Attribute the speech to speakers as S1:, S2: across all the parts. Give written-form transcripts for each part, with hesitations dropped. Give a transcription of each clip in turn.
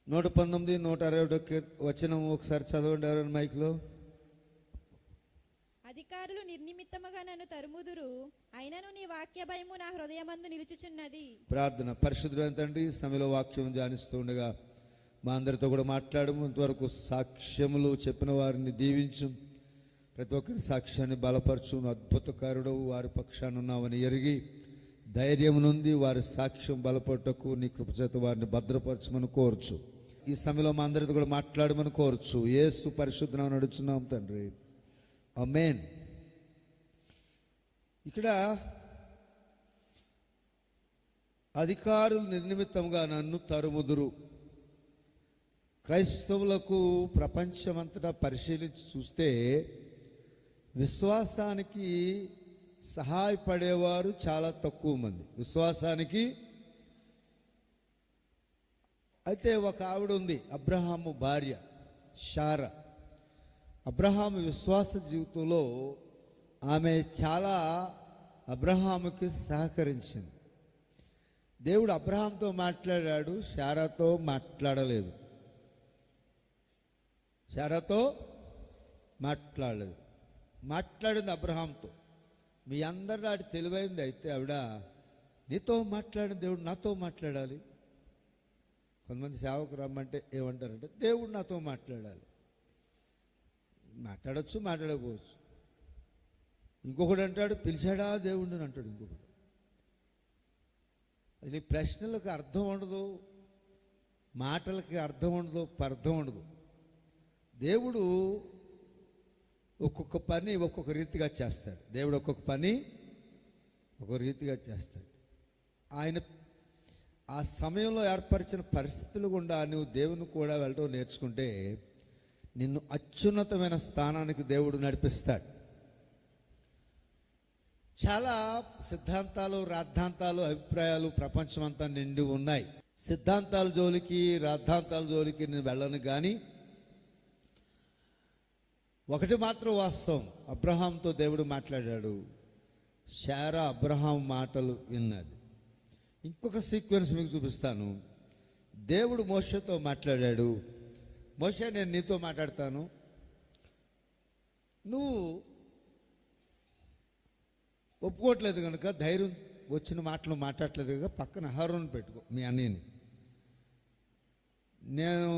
S1: 119, 161 వచనం ఒకసారి చదవండి ఎవరైనా మైక్లో.
S2: అధికారులు నిర్నిమిత్తముగా నన్ను తరుముదురు, అయినను నీ వాక్య భయము నా హృదయమందు నిలుచుచున్నది.
S1: ప్రార్థన. పరిశుద్ధుడైన తండ్రి, ఈ సమయంలో వాక్యం ధ్యానిస్తూ ఉండగా మా అందరితో కూడా మాట్లాడము. ఇంతవరకు సాక్ష్యములు చెప్పిన వారిని దీవించు, ప్రతి ఒక్కరి సాక్ష్యాన్ని బలపరచు. అద్భుతకారుడు వారి పక్షాన ఉన్నావని ఎరిగి ధైర్యం నుండి వారి సాక్ష్యం బలపడటకు నీ కృపచేత వారిని భద్రపరచమని కోరచ్చు. ఈ సమయంలో మా అందరితో కూడా మాట్లాడమని కోరచ్చు. యేసు పరిశుద్ధ నామమున నడుచున్నాం తండ్రి, ఆమేన్. ఇక్కడ అధికారులు నిర్నిమిత్తముగా నన్ను తరుముదురు. క్రైస్తవులకు ప్రపంచమంతటా పరిశీలించి చూస్తే విశ్వాసానికి సహాయపడేవారు చాలా తక్కువ మంది. విశ్వాసానికి అయితే ఒక ఆవిడ ఉంది, అబ్రహాము భార్య శారా. అబ్రహాము విశ్వాస జీవితంలో ఆమె చాలా అబ్రహాముకి సహకరించింది. దేవుడు అబ్రహాంతో మాట్లాడాడు, శారాతో మాట్లాడలేదు. శారాతో మాట్లాడలేదు, మాట్లాడింది అబ్రహాంతో. మీ అందరి నాటి తెలివైంది. అయితే ఆవిడ, నీతో మాట్లాడిన దేవుడు నాతో మాట్లాడాలి. కొంతమంది సేవకు రమ్మంటే ఏమంటారంటే, దేవుడు నాతో మాట్లాడాలి. మాట్లాడచ్చు, మాట్లాడకపోవచ్చు. ఇంకొకడు అంటాడు, పిలిచాడా దేవుడిని అంటాడు. ఇంకొకడు అసలు ఈ ప్రశ్నలకు అర్థం ఉండదు, మాటలకి అర్థం ఉండదు, అర్థం ఉండదు. దేవుడు ఒక్కొక్క పని ఒక్కొక్క రీతిగా చేస్తాడు. దేవుడు ఒక్కొక్క పని ఒక్కొక్క రీతిగా చేస్తాడు. ఆయన ఆ సమయంలో ఏర్పరిచిన పరిస్థితులు గుండా నువ్వు దేవుని కూడా వెళ్ళటం నేర్చుకుంటే నిన్ను అత్యున్నతమైన స్థానానికి దేవుడు నడిపిస్తాడు. చాలా సిద్ధాంతాలు, రాద్ధాంతాలు, అభిప్రాయాలు ప్రపంచమంతా నిండి ఉన్నాయి. సిద్ధాంతాల జోలికి, రాద్ధాంతాల జోలికి నేను వెళ్ళను. కానీ ఒకటి మాత్రం వాస్తవం, అబ్రహాంతో దేవుడు మాట్లాడాడు. శారా అబ్రహాం మాటలు విన్నది. ఇంకొక సీక్వెన్స్ మీకు చూపిస్తాను. దేవుడు మోషేతో మాట్లాడాడు. మోషే, నేను నీతో మాట్లాడతాను, నువ్వు ఒప్పుకోవట్లేదు కనుక, ధైర్యం వచ్చిన మాటలు మాట్లాడట్లేదు కనుక పక్కన అహరోను పెట్టుకో, మీ అన్నయ్యని. నేను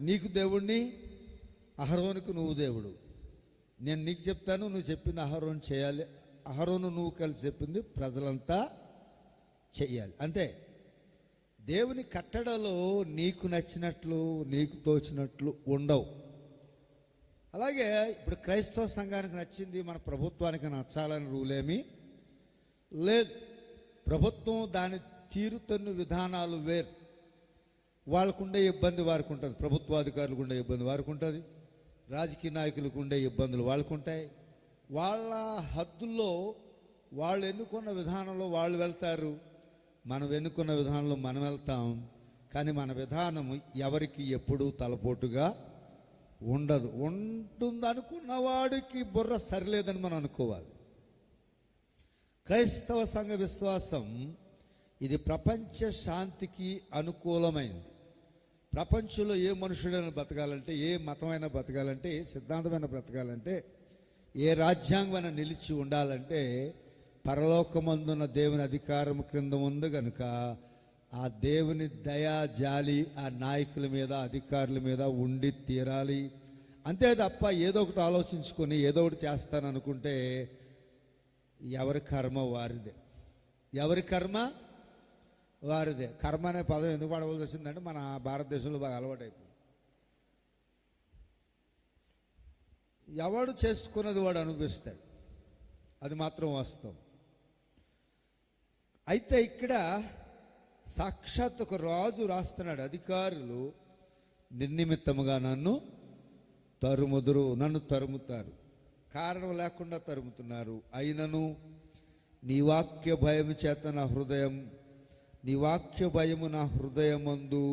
S1: నీకు దేవుడిని, అహరోనుకు నువ్వు దేవుడు. నేను నీకు చెప్తాను, నువ్వు చెప్పింది అహరోను చేయాలి. అహరోను నువ్వు కలిసి చెప్పింది ప్రజలంతా చెయ్యాలి. అంతే. దేవుని కట్టడలో నీకు నచ్చినట్లు, నీకు తోచినట్లు ఉండవు. అలాగే ఇప్పుడు క్రైస్తవ సంఘానికి నచ్చింది మన ప్రభుత్వానికి నచ్చాలని రూలేమీ లేదు. ప్రభుత్వం దాని తీరుతున్న విధానాలు వేరు. వాళ్ళకుండే ఇబ్బంది వారికి ఉంటుంది, ప్రభుత్వాధికారులకు ఉండే ఇబ్బంది వారికి ఉంటుంది, రాజకీయ నాయకులకు ఉండే ఇబ్బందులు వాళ్ళకు ఉంటాయి. వాళ్ళ హద్దుల్లో వాళ్ళు ఎన్నుకున్న విధానంలో వాళ్ళు వెళ్తారు, మనం ఎన్నుకున్న విధానంలో మనం వెళ్తాం. కానీ మన విధానం ఎవరికి ఎప్పుడూ తలపోటుగా ఉండదు. ఉంటుంది అనుకున్నవాడికి బుర్ర సరిలేదని మనం అనుకోవాలి. క్రైస్తవ సంఘ విశ్వాసం ఇది ప్రపంచ శాంతికి అనుకూలమైంది. ప్రపంచంలో ఏ మనుషుడైనా బతకాలంటే, ఏ మతమైనా బతకాలంటే, ఏ సిద్ధాంతమైన బ్రతకాలంటే, ఏ రాజ్యాంగమైన నిలిచి ఉండాలంటే పరలోకమందున్న దేవుని అధికారం క్రింద ఉంది కనుక ఆ దేవుని దయా జాలి ఆ నాయకుల మీద, అధికారుల మీద ఉండి తీరాలి. అంతే తప్ప ఏదో ఒకటి ఆలోచించుకొని ఏదో ఒకటి చేస్తాననుకుంటే ఎవరి కర్మ వారిదే. ఎవరి కర్మ వారిదే. కర్మ అనే పదం ఎందుకు పడవలసి వచ్చిందంటే మన భారతదేశంలో బాగా అలవాటైపోయింది. ఎవడు చేసుకున్నది వాడు అనిపిస్తాడు, అది మాత్రం వాస్తవం. అయితే ఇక్కడ సాక్షాత్ ఒక రాజు రాస్తున్నాడు, అధికారులు నిర్నిమిత్తముగా నన్ను తరుముదురు, నన్ను తరుముతారు, కారణం లేకుండా తరుముతున్నారు. అయినను నీ వాక్య భయము చేత నా హృదయం, నీ వాక్య భయము నా హృదయమందు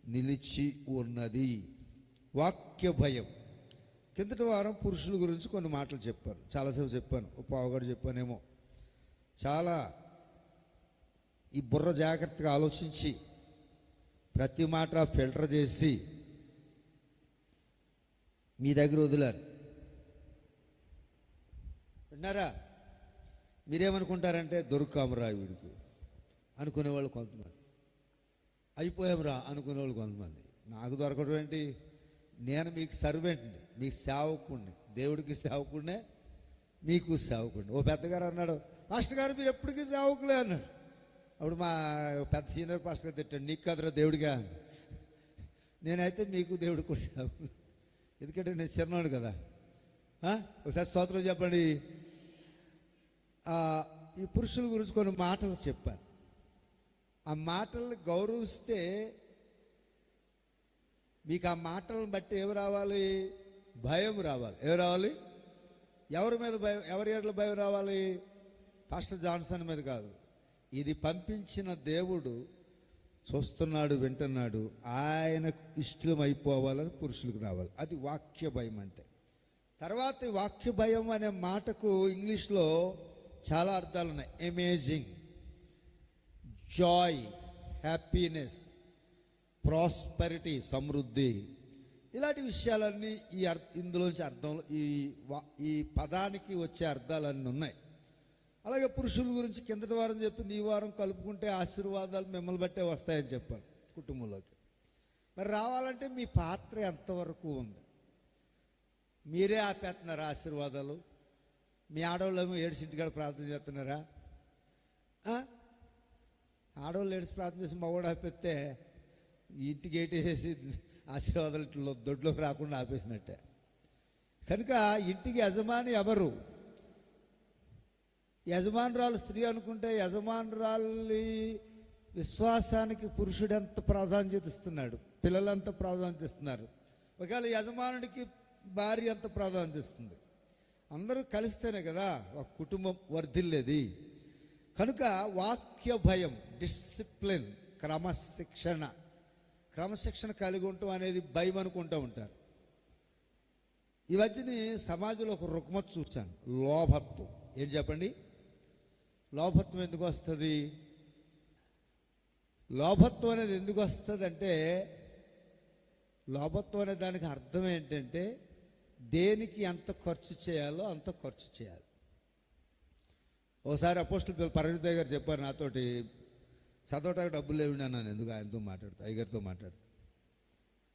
S1: నిలిచి ఉన్నది. వాక్య భయం. కిందటి వారం పురుషుల గురించి కొన్ని మాటలు చెప్పాను, చాలాసేపు చెప్పాను, పావుగడు చెప్పానేమో. చాలా ఈ బుర్ర జాగ్రత్తగా ఆలోచించి ప్రతి మాట ఫిల్టర్ చేసి మీ దగ్గర వదిలారు. విన్నారా? మీరేమనుకుంటారంటే దొరుకుతామురా వీడికి అనుకునేవాళ్ళు కొంతమంది, అయిపోయామురా అనుకునేవాళ్ళు కొంతమంది. నాకు దొరకడం ఏంటి? నేను మీకు సర్వెంట్ని, మీకు సేవకుడిని, దేవుడికి సేవకుడినే, మీకు సేవకుడిని. ఓ పెద్దగారు అన్నాడు, పాస్టర్ గారు మీరు ఎప్పటికీ సేవకులే అన్నాడు. అప్పుడు మా పెద్ద సీనియర్ పాస్టర్ గారు తిట్టాడు, నీకు కదరా దేవుడిగా. నేనైతే మీకు దేవుడు కూడా సేవకులు, ఎందుకంటే నేను చిన్నవాడు కదా. ఒకసారి స్తోత్రం చెప్పండి. ఈ పురుషుల గురించి కొన్ని మాటలు చెప్పాను. ఆ మాటల్ని గౌరవిస్తే మీకు ఆ మాటలను బట్టి ఏమి రావాలి? భయం రావాలి. ఏమి రావాలి? ఎవరి మీద భయం? ఎవరి ఏళ్ళ భయం రావాలి? పాస్టర్ జాన్సన్ మీద కాదు. ఇది పంపించిన దేవుడు చూస్తున్నాడు, వింటున్నాడు, ఆయనకు ఇష్టం అయిపోవాలని పురుషులకు రావాలి. అది వాక్య భయం అంటే. తర్వాత ఈ వాక్య భయం అనే మాటకు ఇంగ్లీష్లో చాలా అర్థాలు ఉన్నాయి. అమేజింగ్, జాయ్, హ్యాపీనెస్, ప్రాస్పెరిటీ, సమృద్ధి, ఇలాంటి విషయాలన్నీ ఇందులోంచి అర్థంలో ఈ పదానికి వచ్చే అర్థాలన్నీ ఉన్నాయి. అలాగే పురుషుల గురించి కిందటి వారం చెప్పింది ఈ వారం కలుపుకుంటే ఆశీర్వాదాలు మిమ్మల్ని బట్టే వస్తాయని చెప్పాను కుటుంబంలోకి. మరి రావాలంటే మీ పాత్ర ఎంతవరకు ఉంది? మీరే ఆపేస్తున్నారా ఆశీర్వాదాలు? మీ ఆడవాళ్ళేమో ఏడ్చింటికాడ ప్రార్థన చేస్తున్నారా? ఆడవాళ్ళు ఏడ్చి ప్రార్థన చేసి మగవాడు ఆపేస్తే ఇంటికి ఏటేసి ఆశీర్వాదాలు ఇట్లా దొడ్లోకి రాకుండా ఆపేసినట్టే. కనుక ఇంటికి యజమాని ఎవరు? యజమానురాలు స్త్రీ అనుకుంటే యజమానురాలి విశ్వాసానికి పురుషుడు ఎంత ప్రాధాన్యత ఇస్తున్నాడు, పిల్లలంత ప్రాధాన్యత ఇస్తున్నారు. ఒకవేళ యజమానుడికి భార్య ఎంత ప్రాధాన్యత ఇస్తుంది. అందరూ కలిస్తేనే కదా ఒక కుటుంబం వర్ధిల్లేది. కనుక వాక్య భయం, డిసిప్లిన్, క్రమశిక్షణ కలిగి ఉండటం అనేది భయం అనుకుంటూ ఉంటారు. ఈ మధ్యని సమాజంలో ఒక రుగ్మత చూశాను, లోభత్వం. ఏం చెప్పండి? లోభత్వం ఎందుకు వస్తుంది? లోభత్వం అనేది ఎందుకు వస్తుంది అంటే, లోభత్వం అనే దానికి అర్థం ఏంటంటే దేనికి ఎంత ఖర్చు చేయాలో అంత ఖర్చు చేయాలి. ఒకసారి అపోస్టల్ పరమేశ్వర గారు చెప్పారు నాతోటి, చదవటానికి డబ్బులు లేవు అన్నాను. ఎందుకు? ఆయనతో మాట్లాడుతా, అయ్యగారితో మాట్లాడుతా.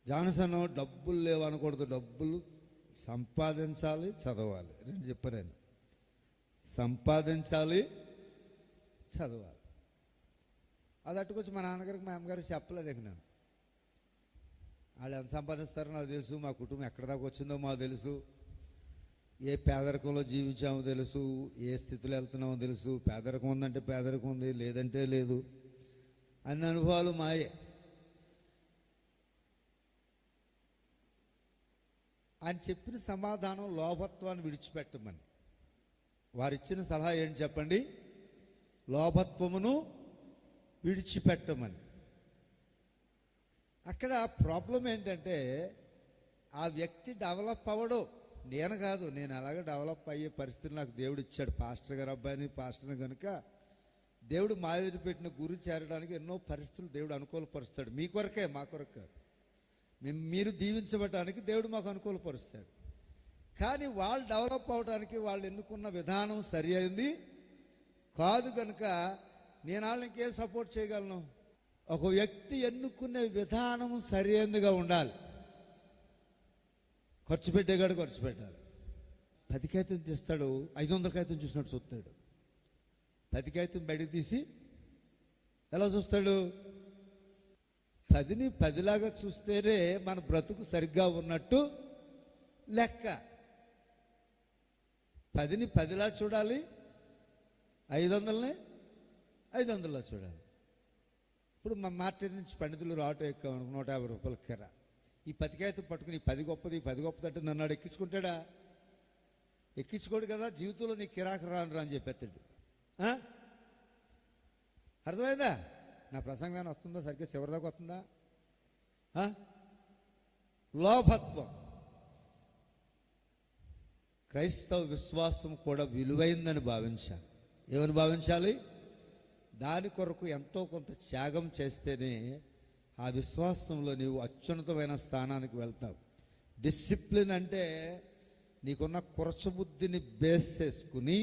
S1: జాన్సన్ డబ్బులు లేవు అనకూడదు, డబ్బులు సంపాదించాలి, చదవాలి. రెండు చెప్పారు ఆయన. సంపాదించాలి, చదవాలి. అది అట్టుకొచ్చి మా నాన్నగారికి మా అమ్మగారికి చెప్పలేదు. ఇక నేను వాళ్ళు ఎంత సంపాదిస్తారో నాకు తెలుసు, మా కుటుంబం ఎక్కడ దాకా వచ్చిందో మాకు తెలుసు, ఏ పేదరికంలో జీవించామో తెలుసు, ఏ స్థితిలో వెళ్తున్నామో తెలుసు. పేదరికం ఉందంటే పేదరికం ఉంది, లేదంటే లేదు. అన్ని అనుభవాలు మాయే. ఆయన చెప్పిన సమాధానం లోభత్వాన్ని విడిచిపెట్టమని. వారిచ్చిన సలహా ఏంటి చెప్పండి? లోభత్వమును విడిచిపెట్టమని. అక్కడ ప్రాబ్లం ఏంటంటే ఆ వ్యక్తి డెవలప్ అవ్వడు. నేను కాదు, నేను అలాగే డెవలప్ అయ్యే పరిస్థితులు నాకు దేవుడు ఇచ్చాడు. పాస్టర్ గారు అబ్బాయిని, పాస్టర్ని కనుక దేవుడు మా ఎదురు పెట్టిన గురి చేరడానికి ఎన్నో పరిస్థితులు దేవుడు అనుకూలపరుస్తాడు. మీ కొరకే, మా కొరకే. మీరు దీవించబడటానికి దేవుడు మాకు అనుకూలపరుస్తాడు. కానీ వాళ్ళు డెవలప్ అవడానికి వాళ్ళు ఎన్నుకున్న విధానం సరి అయింది కాదు. కనుక నేను వాళ్ళని ఇంకేం సపోర్ట్ చేయగలను? ఒక వ్యక్తి ఎన్నుకునే విధానం సరి అయిందిగా ఉండాలి. ఖర్చు పెట్టేగాడు ఖర్చు పెట్టాలి. 10 కాగితం తీస్తాడు, 500 కాగితం చూసినట్టు చూస్తాడు. 10 కాగితం బయటకు తీసి ఎలా చూస్తాడు? 10ని 10లాగా చూస్తేనే మన బ్రతుకు సరిగ్గా ఉన్నట్టు లెక్క. 10ని 10లా చూడాలి, 500ని 500లా చూడాలి. ఇప్పుడు మా మార్కెట్ నుంచి పండితులు రావటం ఎక్కాం, 150 రూపాయల కిర. ఈ 10 కాగితం పట్టుకుని 10 గొప్పది 10 గొప్పది అంటే నన్ను ఎక్కించుకుంటాడా? ఎక్కించుకోడు కదా. జీవితంలో నీ కిరాకు రాను అని చెప్పేస్తాడు. అర్థమైందా? నా ప్రసంగాన్ని వస్తుందా? సరిగ్గా చివరి దాకా వస్తుందా? లోభత్వం. క్రైస్తవ విశ్వాసం కూడా విలువైందని భావించాలి. ఏమని భావించాలి? దాని కొరకు ఎంతో కొంత త్యాగం చేస్తేనే ఆ విశ్వాసంలో నీవు అత్యున్నతమైన స్థానానికి వెళ్తావు. డిసిప్లిన్ అంటే నీకున్న కొరచబుద్ధిని బేస్ చేసుకుని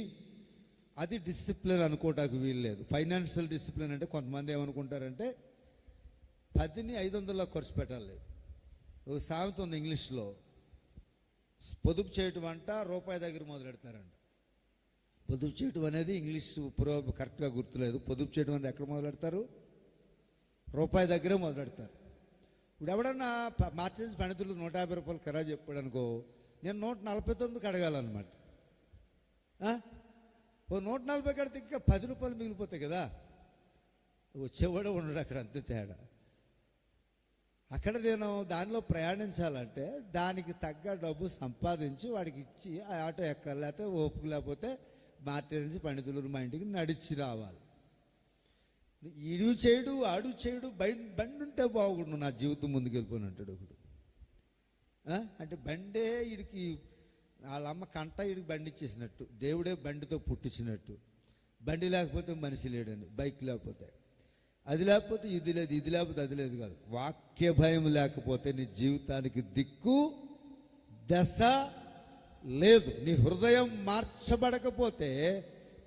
S1: అది డిసిప్లిన్ అనుకోవటానికి వీల్లేదు. ఫైనాన్షియల్ డిసిప్లిన్ అంటే కొంతమంది ఏమనుకుంటారంటే 10ని 500లో ఖర్చు పెట్టాలి. ఒక సామెత ఉంది ఇంగ్లీష్లో, పొదుపు చేయటం అంట రూపాయి దగ్గర మొదలెడతారంట. పొదుపు చేయటం అనేది ఇంగ్లీష్ కరెక్ట్గా గుర్తులేదు. పొదుపు చేయడం అనేది ఎక్కడ మొదలెడతారు? రూపాయి దగ్గరే మొదలెడతారు. ఇప్పుడు ఎవడన్నా మార్చెన్స్ పండితులు 150 రూపాయలు కిరా చెప్పాడు అనుకో, నేను 149కి అడగాలన్నమాట. ఓ 140 కడితే ఇంకా 10 రూపాయలు మిగిలిపోతాయి కదా. వచ్చేవాడు ఉండడు అక్కడ, అంతే తేడా. అక్కడ నేను దానిలో ప్రయాణించాలంటే దానికి తగ్గ డబ్బు సంపాదించి వాడికి ఇచ్చి ఆ ఆటో ఎక్కాలి, లేకపోతే ఓపిక లేకపోతే మార్కెట్ నుంచి పండితులు మా ఇంటికి నడిచి రావాలి. ఈడు చేయడు ఆడు చేయడు, బండి ఉంటే బాగుండు నా జీవితం ముందుకు వెళ్ళిపోయి అంటాడు ఒకడు. అంటే బండే వీడికి వాళ్ళ అమ్మ కంట వీడికి బండి ఇచ్చేసినట్టు, దేవుడే బండితో పుట్టించినట్టు. బండి లేకపోతే మనిషి లేడండి, బైక్ లేకపోతే అది లేకపోతే ఇది లేదు, ఇది లేకపోతే అది లేదు కాదు. వాక్య భయం లేకపోతే నీ జీవితానికి దిక్కు దశ లేదు. నీ హృదయం మార్చబడకపోతే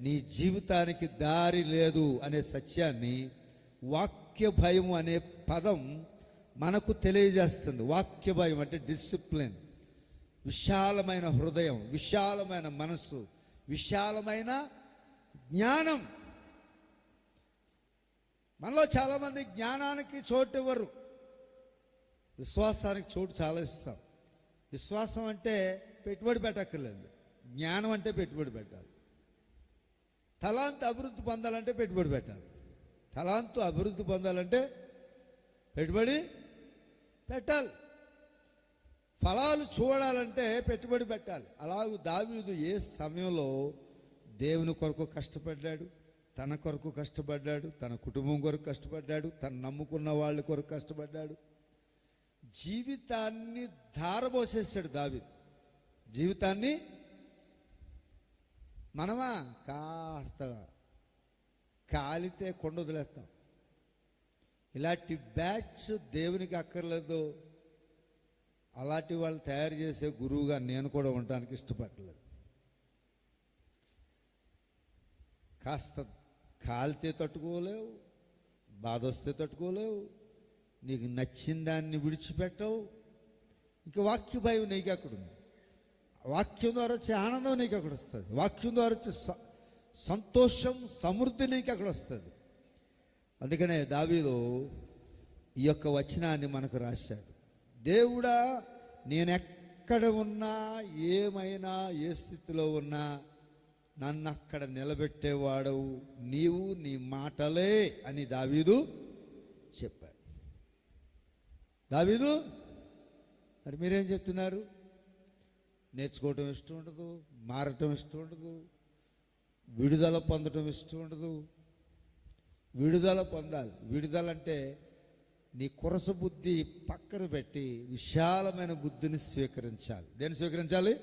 S1: నీ జీవితానికి దారి లేదు అనే సత్యాన్ని వాక్య భయం అనే పదం మనకు తెలియజేస్తుంది. వాక్య భయం అంటే డిసిప్లిన్, విశాలమైన హృదయం, విశాలమైన మనస్సు, విశాలమైన జ్ఞానం. మనలో చాలామంది జ్ఞానానికి చోటు ఇవ్వరు, విశ్వాసానికి చోటు చాలా ఇస్తాం. విశ్వాసం అంటే పెట్టుబడి పెట్టక్కర్లేదు, జ్ఞానం అంటే పెట్టుబడి పెట్టాలి. తలాంతు అభివృద్ధి పొందాలంటే పెట్టుబడి పెట్టాలి. తలాంతు అభివృద్ధి పొందాలంటే పెట్టుబడి పెట్టాలి. ఫలాలు చూడాలంటే పెట్టుబడి పెట్టాలి. అలాగే దావీదు ఏ సమయంలో దేవుని కొరకు కష్టపడ్డాడు, తన కొరకు కష్టపడ్డాడు, తన కుటుంబం కొరకు కష్టపడ్డాడు, తను నమ్ముకున్న వాళ్ళ కొరకు కష్టపడ్డాడు. జీవితాన్ని ధారపోసేసాడు దావీదు. జీవితాన్ని మనమా కాస్త కాలితే కొండ వదిలేస్తాం. ఇలాంటి బ్యాచ్ దేవునికి అక్కర్లేదు. అలాంటి వాళ్ళు తయారు చేసే గురువుగా నేను కూడా ఉండడానికి ఇష్టపడలేదు. కాస్త కాలితే తట్టుకోలేవు, బాధ వస్తే తట్టుకోలేవు, నీకు నచ్చిన దాన్ని విడిచిపెట్టవు. ఇంకా వాక్య భయం నీకు అక్కడుంది. వాక్యం ద్వారా వచ్చే ఆనందం నీకు అక్కడ వస్తుంది. వాక్యం ద్వారా వచ్చే సంతోషం, సమృద్ధి నీకు అక్కడ వస్తుంది. అందుకనే దావీదు ఈ యొక్క వచనాన్ని మనకు రాశాడు. దేవుడా, నేను ఎక్కడ ఉన్నా, ఏమైనా ఏ స్థితిలో ఉన్నా నన్ను అక్కడ నిలబెట్టేవాడవు నీవు, నీ మాటలే అని దావీదు చెప్పాడు. దావీదు, మరి మీరేం చెప్తున్నారు? నేర్చుకోవటం ఇష్టం ఉండదు, మారటం ఇష్టం ఉండదు, విడుదల పొందటం ఇష్టం ఉండదు. విడుదల పొందాలి. విడుదల అంటే నీ కొరస బుద్ధి పక్కన పెట్టి విశాలమైన బుద్ధిని స్వీకరించాలి. దేన్ని స్వీకరించాలి?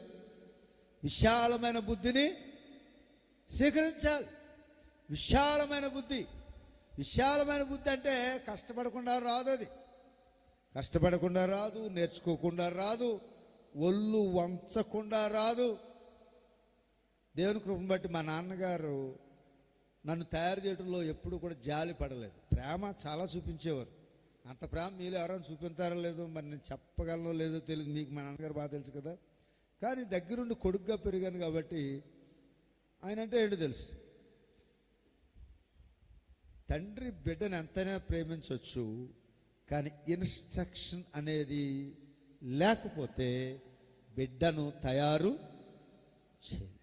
S1: విశాలమైన బుద్ధిని స్వీకరించాలి. విశాలమైన బుద్ధి. విశాలమైన బుద్ధి అంటే కష్టపడకుండా రాదు. అది కష్టపడకుండా రాదు, నేర్చుకోకుండా రాదు, ఒళ్ళు వంచకుండా రాదు. దేవుని కృపను బట్టి మా నాన్నగారు నన్ను తయారు చేయడంలో ఎప్పుడు కూడా జాలి పడలేదు. ప్రేమ చాలా చూపించేవారు. అంత ప్రేమ మీలో ఎవరైనా చూపించారో లేదో మరి నేను చెప్పగలనో లేదో తెలియదు. మీకు మా నాన్నగారు బాగా తెలుసు కదా. కానీ దగ్గరుండి కొడుకుగా పెరిగాను కాబట్టి ఆయన అంటే ఏంటో తెలుసు. తండ్రి బిడ్డను ఎంతైనా ప్రేమించవచ్చు, కానీ ఇన్స్ట్రక్షన్ అనేది లేకపోతే బిడ్డను తయారు చేయలేడు.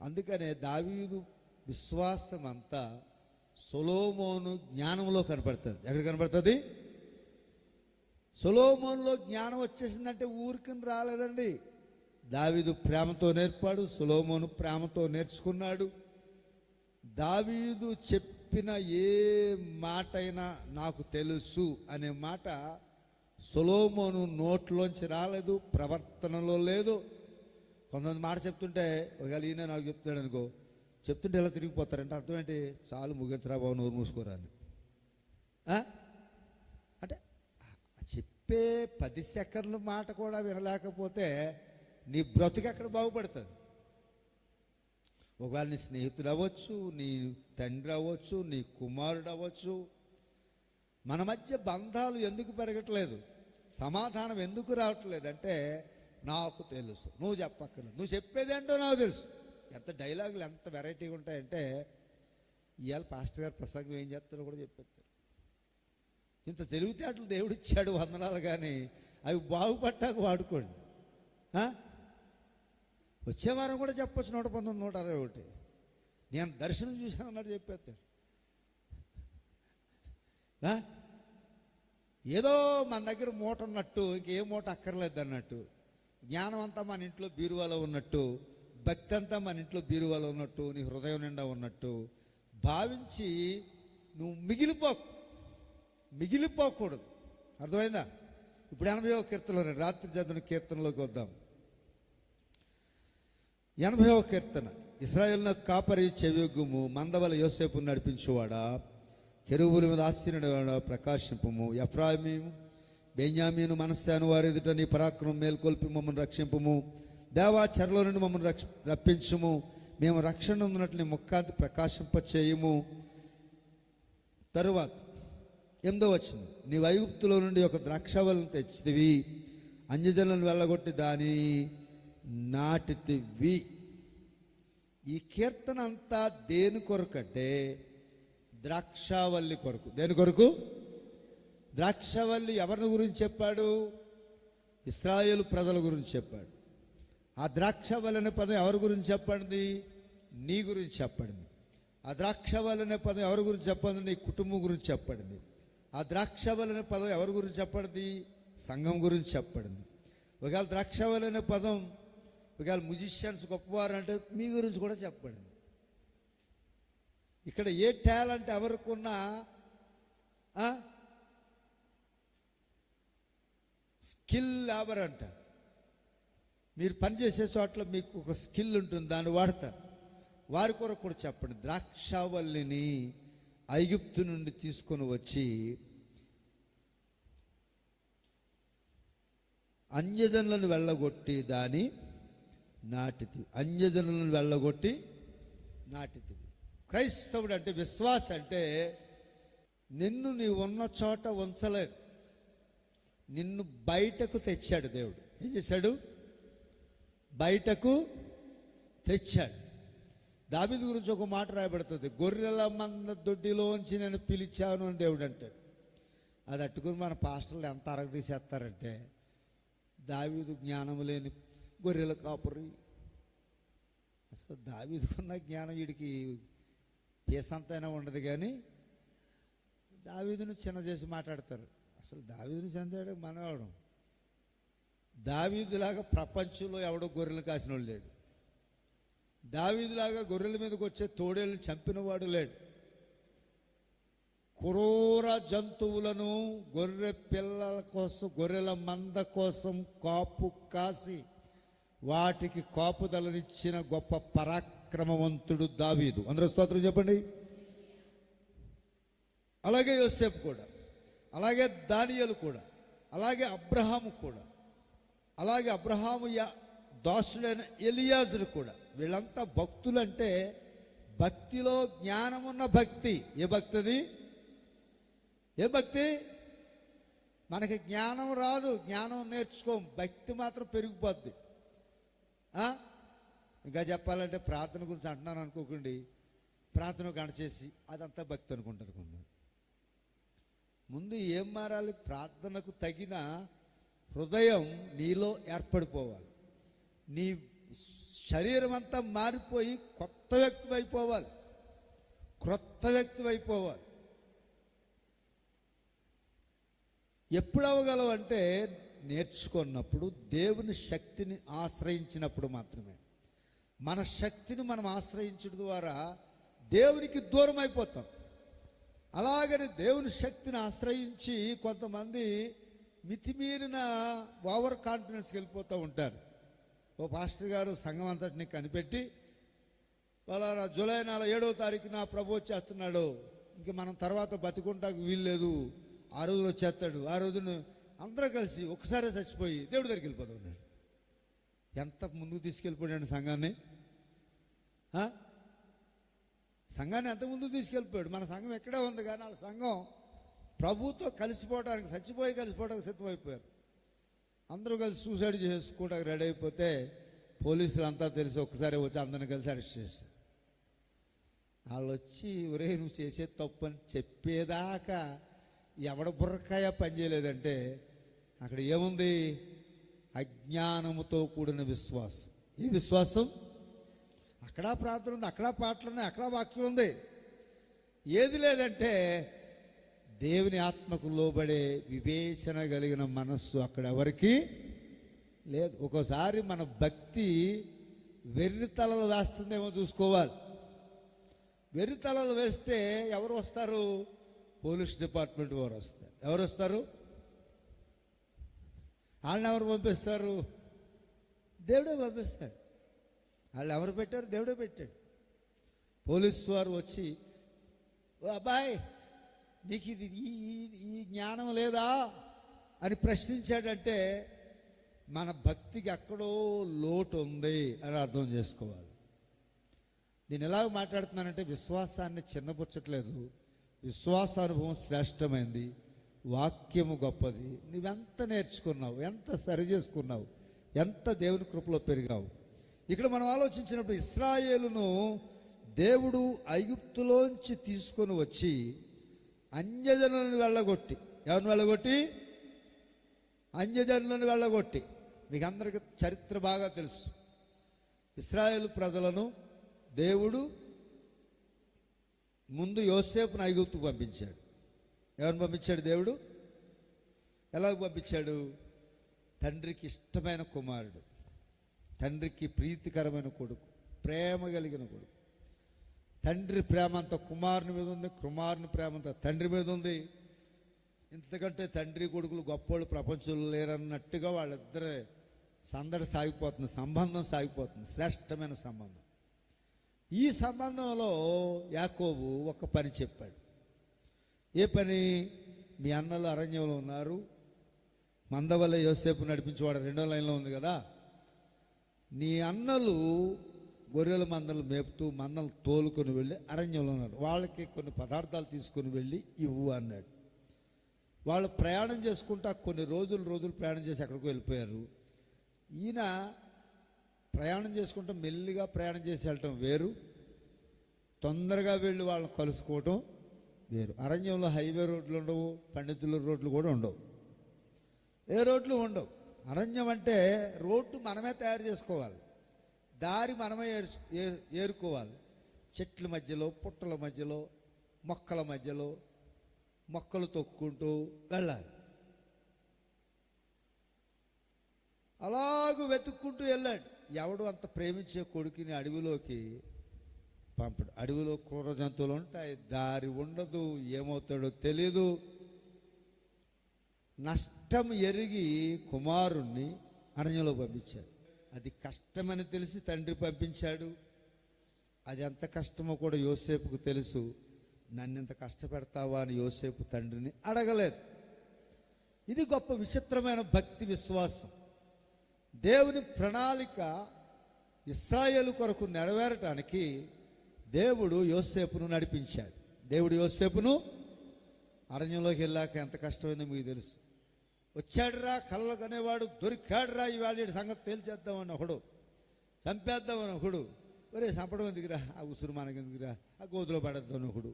S1: అందుకనే దావీదు విశ్వాసం అంతా సొలొమోను జ్ఞానంలో కనపడుతుంది. ఎక్కడ కనపడుతుంది? సొలొమోనులో జ్ఞానం వచ్చేసిందంటే ఊరికని రాలేదండి. దావీదు ప్రేమతో నేర్పాడు, సొలొమోను ప్రేమతో నేర్చుకున్నాడు. దావీదు చెప్పిన ఏ మాటైనా నాకు తెలుసు అనే మాట సొలొమోను నోట్లోంచి రాలేదు, ప్రవర్తనలో లేదు. కొంతమంది మాట చెప్తుంటే ఒకవేళ ఈయన నాకు చెప్తాడు అనుకో, చెప్తుంటే ఎలా తిరిగిపోతారంటే అర్థం ఏంటి? చాలు ముగించరా బాబు, నోరు మూసుకోరా అని. అంటే చెప్పే 10 సెకండ్ల మాట కూడా వినలేకపోతే నీ బ్రతుకు ఎక్కడ బాగుపడుతుంది? ఒకవేళ నీ స్నేహితుడు అవ్వచ్చు, నీ తండ్రి అవ్వచ్చు, నీ కుమారుడు అవ్వచ్చు. మన మధ్య బంధాలు ఎందుకు పెరగట్లేదు, సమాధానం ఎందుకు రావట్లేదు అంటే నాకు తెలుసు, నువ్వు చెప్పక్కర్లేదు, నువ్వు చెప్పేదేంటో నాకు తెలుసు. ఎంత డైలాగులు ఎంత వెరైటీగా ఉంటాయంటే ఇవాళ పాస్టర్ గారు ప్రసంగం ఏం చేస్తారో కూడా చెప్పేస్తారు. ఇంత తెలివితేటలు దేవుడు ఇచ్చాడు, వందనాలు. కానీ అవి బాగుపడ్డాక వాడుకోండి. వచ్చే వారం కూడా చెప్పచ్చు 119, 161. నేను దర్శనం చూశాను అన్నట్టు చెప్పేస్తాడు. ఏదో మన దగ్గర మూట ఉన్నట్టు, ఇంకే మూట అక్కర్లేదు అన్నట్టు, జ్ఞానం అంతా మన ఇంట్లో బీరువాలో ఉన్నట్టు, భక్తి అంతా మన ఇంట్లో బీరువాలో ఉన్నట్టు, నీ హృదయం నిండా ఉన్నట్టు భావించి నువ్వు మిగిలిపోకూడదు. అర్థమైందా? ఇప్పుడు 80వ కీర్తనలో రాత్రి చదివిన కీర్తనలోకి వద్దాం. 80వ కీర్తన. ఇశ్రాయేలున కాపరి చెవియొగ్గుము, మందవల యోసేపు నడిపించువాడా, కెరూబుల మీద ఆసీనుడవాడా ప్రకాశింపుము. ఎఫ్రాయిము బెన్యామీను మనస్సాను వారి ఎదుట నీ పరాక్రమం మేల్కొల్పి మమ్మల్ని రక్షింపుము. దేవా, చెరలో నుండి మమ్మల్ని రప్పించుము. మేము రక్షణ ఉన్నట్లు నీ ముఖాంతి ప్రకాశింపచేయము. తరువాత 8వ వచనం. నీవు ఐగుప్తులో నుండి ఒక ద్రాక్షవల్లిని తెచ్చితివి, అన్యజనులను వెళ్ళగొట్టి దాని నాటితివి. ఈ కీర్తన అంతా దేని కొరకంటే ద్రాక్షావల్లి కొరకు. దేని కొరకు? ద్రాక్షావల్లి ఎవరిని గురించి చెప్పాడు? ఇశ్రాయేలు ప్రజల గురించి చెప్పాడు. ఆ ద్రాక్షావల్లి అనే పదం ఎవరి గురించి చెప్పండి? నీ గురించి చెప్పండి. ఆ ద్రాక్షావల్లి అనే పదం ఎవరి గురించి చెప్పండి? నీ కుటుంబం గురించి చెప్పండి. ఆ ద్రాక్షావల్లి అనే పదం ఎవరి గురించి చెప్పండి? సంఘం గురించి చెప్పండి. ఒకవేళ ద్రాక్షావల్లి అనే పదం ఒకవేళ మ్యూజిషియన్స్ గొప్పవారు అంటే మీ గురించి కూడా చెప్పండి. ఇక్కడ ఏ టాలెంట్ ఎవరికున్నా స్కిల్ లేబర్ అంట. మీరు పనిచేసే చోట్ల మీకు ఒక స్కిల్ ఉంటుంది, దాన్ని వాడతారు. వారి కొరకు కూడా చెప్పండి. ద్రాక్షావల్లిని ఐగుప్తు నుండి తీసుకొని వచ్చి అన్యజనులను వెళ్ళగొట్టి దాని నాటితివి. అన్యజనులను వెళ్ళగొట్టి నాటితివి. క్రైస్తవుడు అంటే, విశ్వాస అంటే నిన్ను నీ ఉన్న చోట ఉంచలేదు, నిన్ను బయటకు తెచ్చాడు దేవుడు. ఏం చేశాడు? బయటకు తెచ్చాడు. దావీదు గురించి ఒక మాట రాయబడుతుంది, గొర్రెల మంద దొడ్డిలోంచి నేను పిలిచాను అని దేవుడు అంటాడు. అది అట్టుకుని మన పాస్టర్లు ఎంత అరగదీసేస్తారంటే, దావీదు జ్ఞానం లేని గొర్రెల కాపురి. అసలు దావీదుకున్న జ్ఞానం వీడికి పేసంతైనా ఉండదు. కానీ దావీదును చిన్న చేసి మాట్లాడతారు. అసలు దావీదుని చెందాడు మనవాడు. దావీదులాగా ప్రపంచంలో ఎవడో గొర్రెలు కాసిన వాడు లేడు. దావీదులాగా గొర్రెల మీదకి వచ్చే తోడేళ్ళు చంపినవాడు లేడు. క్రూర జంతువులను గొర్రె పిల్లల కోసం, గొర్రెల మంద కోసం కాపు కాసి వాటికి కాపుదలనిచ్చిన గొప్ప పరాక్రమవంతుడు దావీదు. అందరూ స్తోత్రం చెప్పండి. అలాగే యోసేపు కూడా, అలాగే దానియేలు కూడా, అలాగే అబ్రహాము కూడా, అలాగే అబ్రహాము దాసుడైన ఎలియాజరు కూడా. వీళ్ళంతా భక్తులంటే భక్తిలో జ్ఞానమున్న భక్తి. ఏ భక్తి అది? ఏ భక్తి? మనకి జ్ఞానం రాదు, జ్ఞానం నేర్చుకోం, భక్తి మాత్రం పెరిగిపోద్ది. ఇంకా చెప్పాలంటే ప్రార్థన గురించి అంటున్నాను అనుకోకండి. ప్రార్థన గంట చేసి అదంతా భక్తి అనుకుంటారు కొందరు. ముందు ఏం మారాలి? ప్రార్థనకు తగిన హృదయం నీలో ఏర్పడిపోవాలి. నీ శరీరం అంతా మారిపోయి కొత్త వ్యక్తి అయిపోవాలి. క్రొత్త వ్యక్తి అయిపోవాలి. ఎప్పుడు అవ్వగలవు అంటే నేర్చుకున్నప్పుడు, దేవుని శక్తిని ఆశ్రయించినప్పుడు మాత్రమే. మన శక్తిని మనం ఆశ్రయించడం ద్వారా దేవునికి దూరం అయిపోతాం. అలాగని దేవుని శక్తిని ఆశ్రయించి కొంతమంది మితిమీరిన ఓవర్ కాన్ఫిడెన్స్కి వెళ్ళిపోతూ ఉంటారు. ఓ పాస్టర్ గారు సంఘం అంతటిని కనిపెట్టి, పలానా జూలై 7వ తారీఖున ప్రభు వచ్చేస్తున్నాడు, ఇంక మనం తర్వాత బతికుంటాకు వీల్లేదు, ఆ రోజులు వచ్చేస్తాడు, ఆ రోజున అందరూ కలిసి ఒకసారి చచ్చిపోయి దేవుడి దగ్గరికి వెళ్ళిపోదాం అన్నాడు. ఎంత ముందుకు తీసుకెళ్ళిపోయాడు సంఘాన్ని? సంఘాన్ని ఎంత ముందుకు తీసుకెళ్ళిపోయాడు? మన సంఘం ఎక్కడే ఉంది, కానీ వాళ్ళ సంఘం ప్రభుతో కలిసిపోవడానికి, చచ్చిపోయి కలిసిపోవడానికి సిద్ధమైపోయారు. అందరూ కలిసి సూసైడ్ చేసుకోవడానికి రెడీ అయిపోతే పోలీసులు అంతా తెలిసి ఒక్కసారి వచ్చి అందరిని కలిసి అరెస్ట్ చేశారు. వాళ్ళు వచ్చి ఒరే నువ్వు చేసే తప్పు అని చెప్పేదాకా ఎవడ బుర్రకాయ పనిచేయలేదంటే అక్కడ ఏముంది? అజ్ఞానముతో కూడిన విశ్వాసం. ఈ విశ్వాసం అక్కడ ప్రార్థన ఉంది, అక్కడ పాటలు ఉన్నాయి, అక్కడ వాక్యం ఉంది. ఏది లేదంటే దేవుని ఆత్మకు లోబడే వివేచన కలిగిన మనస్సు అక్కడ ఎవరికి లేదు. ఒక్కోసారి మన భక్తి వెర్రితలలు వేస్తుందేమో చూసుకోవాలి. వెర్రితలలు వేస్తే ఎవరు వస్తారు? పోలీస్ డిపార్ట్మెంట్ వారు వస్తారు. ఎవరు వస్తారు? వాళ్ళని ఎవరు పంపిస్తారు? దేవుడే పంపిస్తాడు. వాళ్ళు ఎవరు పెట్టారు? దేవుడే పెట్టాడు. పోలీసు వారు వచ్చి, ఓ అబ్బాయి నీకు ఇది ఈ జ్ఞానం లేదా అని ప్రశ్నించాడంటే మన భక్తికి ఎక్కడో లోటు ఉంది అని అర్థం చేసుకోవాలి. నేను ఎలాగ మాట్లాడుతున్నానంటే విశ్వాసాన్ని చిన్నపుచ్చట్లేదు. విశ్వాసానుభవం శ్రేష్టమైంది, వాక్యము గొప్పది. నువ్వెంత నేర్చుకున్నావు, ఎంత సరి చేసుకున్నావు, ఎంత దేవుని కృపలో పెరిగావు. ఇక్కడ మనం ఆలోచించినప్పుడు ఇశ్రాయేలును దేవుడు ఐగుప్తులోంచి తీసుకొని వచ్చి అన్యజనులను వెళ్ళగొట్టి, ఎవరిని వెళ్ళగొట్టి? అన్యజనులను వెళ్ళగొట్టి. మీకు అందరికీ చరిత్ర బాగా తెలుసు. ఇశ్రాయేలు ప్రజలను దేవుడు ముందు యోసేపును ఐగుప్తుకు పంపించాడు. ఎవరిని పంపించాడు దేవుడు? ఎలాగ పంపించాడు? తండ్రికి ఇష్టమైన కుమారుడు, తండ్రికి ప్రీతికరమైన కొడుకు, ప్రేమ కలిగిన కొడుకు. తండ్రి ప్రేమ అంతా కుమారుని మీద ఉంది, కుమారుని ప్రేమ అంతా తండ్రి మీద ఉంది. ఇంతకంటే తండ్రి కొడుకులు గొప్పోళ్ళు ప్రపంచంలో లేరన్నట్టుగా వాళ్ళిద్దరే సందడి సాగిపోతుంది, సంబంధం సాగిపోతుంది, శ్రేష్టమైన సంబంధం. ఈ సంబంధంలో యాకోబు ఒక పని చెప్పాడు. ఏ పని? మీ అన్నలు అరణ్యంలో ఉన్నారు, మంద వల్ల యోసేపు నడిపించేవాడు 2వ లైన్లో ఉంది కదా, నీ అన్నలు గొర్రెల మందలు మేపుతూ మందలు తోలుకొని వెళ్ళి అరణ్యంలో ఉన్నారు, వాళ్ళకి కొన్ని పదార్థాలు తీసుకొని వెళ్ళి ఇవ్వు అన్నాడు. వాళ్ళు ప్రయాణం చేసుకుంటా కొన్ని రోజులు ప్రయాణం చేసి ఎక్కడికో వెళ్ళిపోయారు. ఈయన ప్రయాణం చేసుకుంటూ మెల్లిగా ప్రయాణం చేసి వెళ్ళటం వేరు, తొందరగా వెళ్ళి వాళ్ళని కలుసుకోవటం వేరు. అరణ్యంలో హైవే రోడ్లు ఉండవు, పండితుల రోడ్లు కూడా ఉండవు, ఏ రోడ్లు ఉండవు. అరణ్యం అంటే రోడ్డు మనమే తయారు చేసుకోవాలి, దారి మనమే ఏరుకోవాలి. చెట్ల మధ్యలో, పుట్టల మధ్యలో, మొక్కల మధ్యలో మొక్కలు తొక్కుంటూ వెళ్ళాలి. అలాగూ వెతుక్కుంటూ వెళ్ళాడు. ఎవడు అంత ప్రేమించే కొడుకుని అడవిలోకి పంపడు. అడవిలో క్రూర జంతువులు ఉంటాయి, దారి ఉండదు, ఏమవుతాడో తెలీదు. నష్టం ఎరిగి కుమారుణ్ణి అరణ్యంలో పంపించాడు. అది కష్టమని తెలిసి తండ్రి పంపించాడు. అది ఎంత కష్టమో కూడా యోసేపుకు తెలుసు. నన్నెంత కష్టపెడతావా అని యోసేపు తండ్రిని అడగలేదు. ఇది గొప్ప విచిత్రమైన భక్తి విశ్వాసం. దేవుని ప్రణాళిక ఇశ్రాయేలు కొరకు నెరవేరటానికి దేవుడు యోసేపును నడిపించాడు. దేవుడు యోసేపును అరణ్యంలోకి వెళ్ళాక ఎంత కష్టమైందో మీకు తెలుసు. వచ్చాడురా కళ్ళకు అనేవాడు, దొరికాడురా ఇవాళ సంగతి తేల్చేద్దామని ఒకడు, చంపేద్దామని ఒకడు, ఒరే చంపడం ఎందుకురా, ఆ ఉసురు మనకెందుకురా, ఆ గోతులో పడేద్దామని ఒకడు,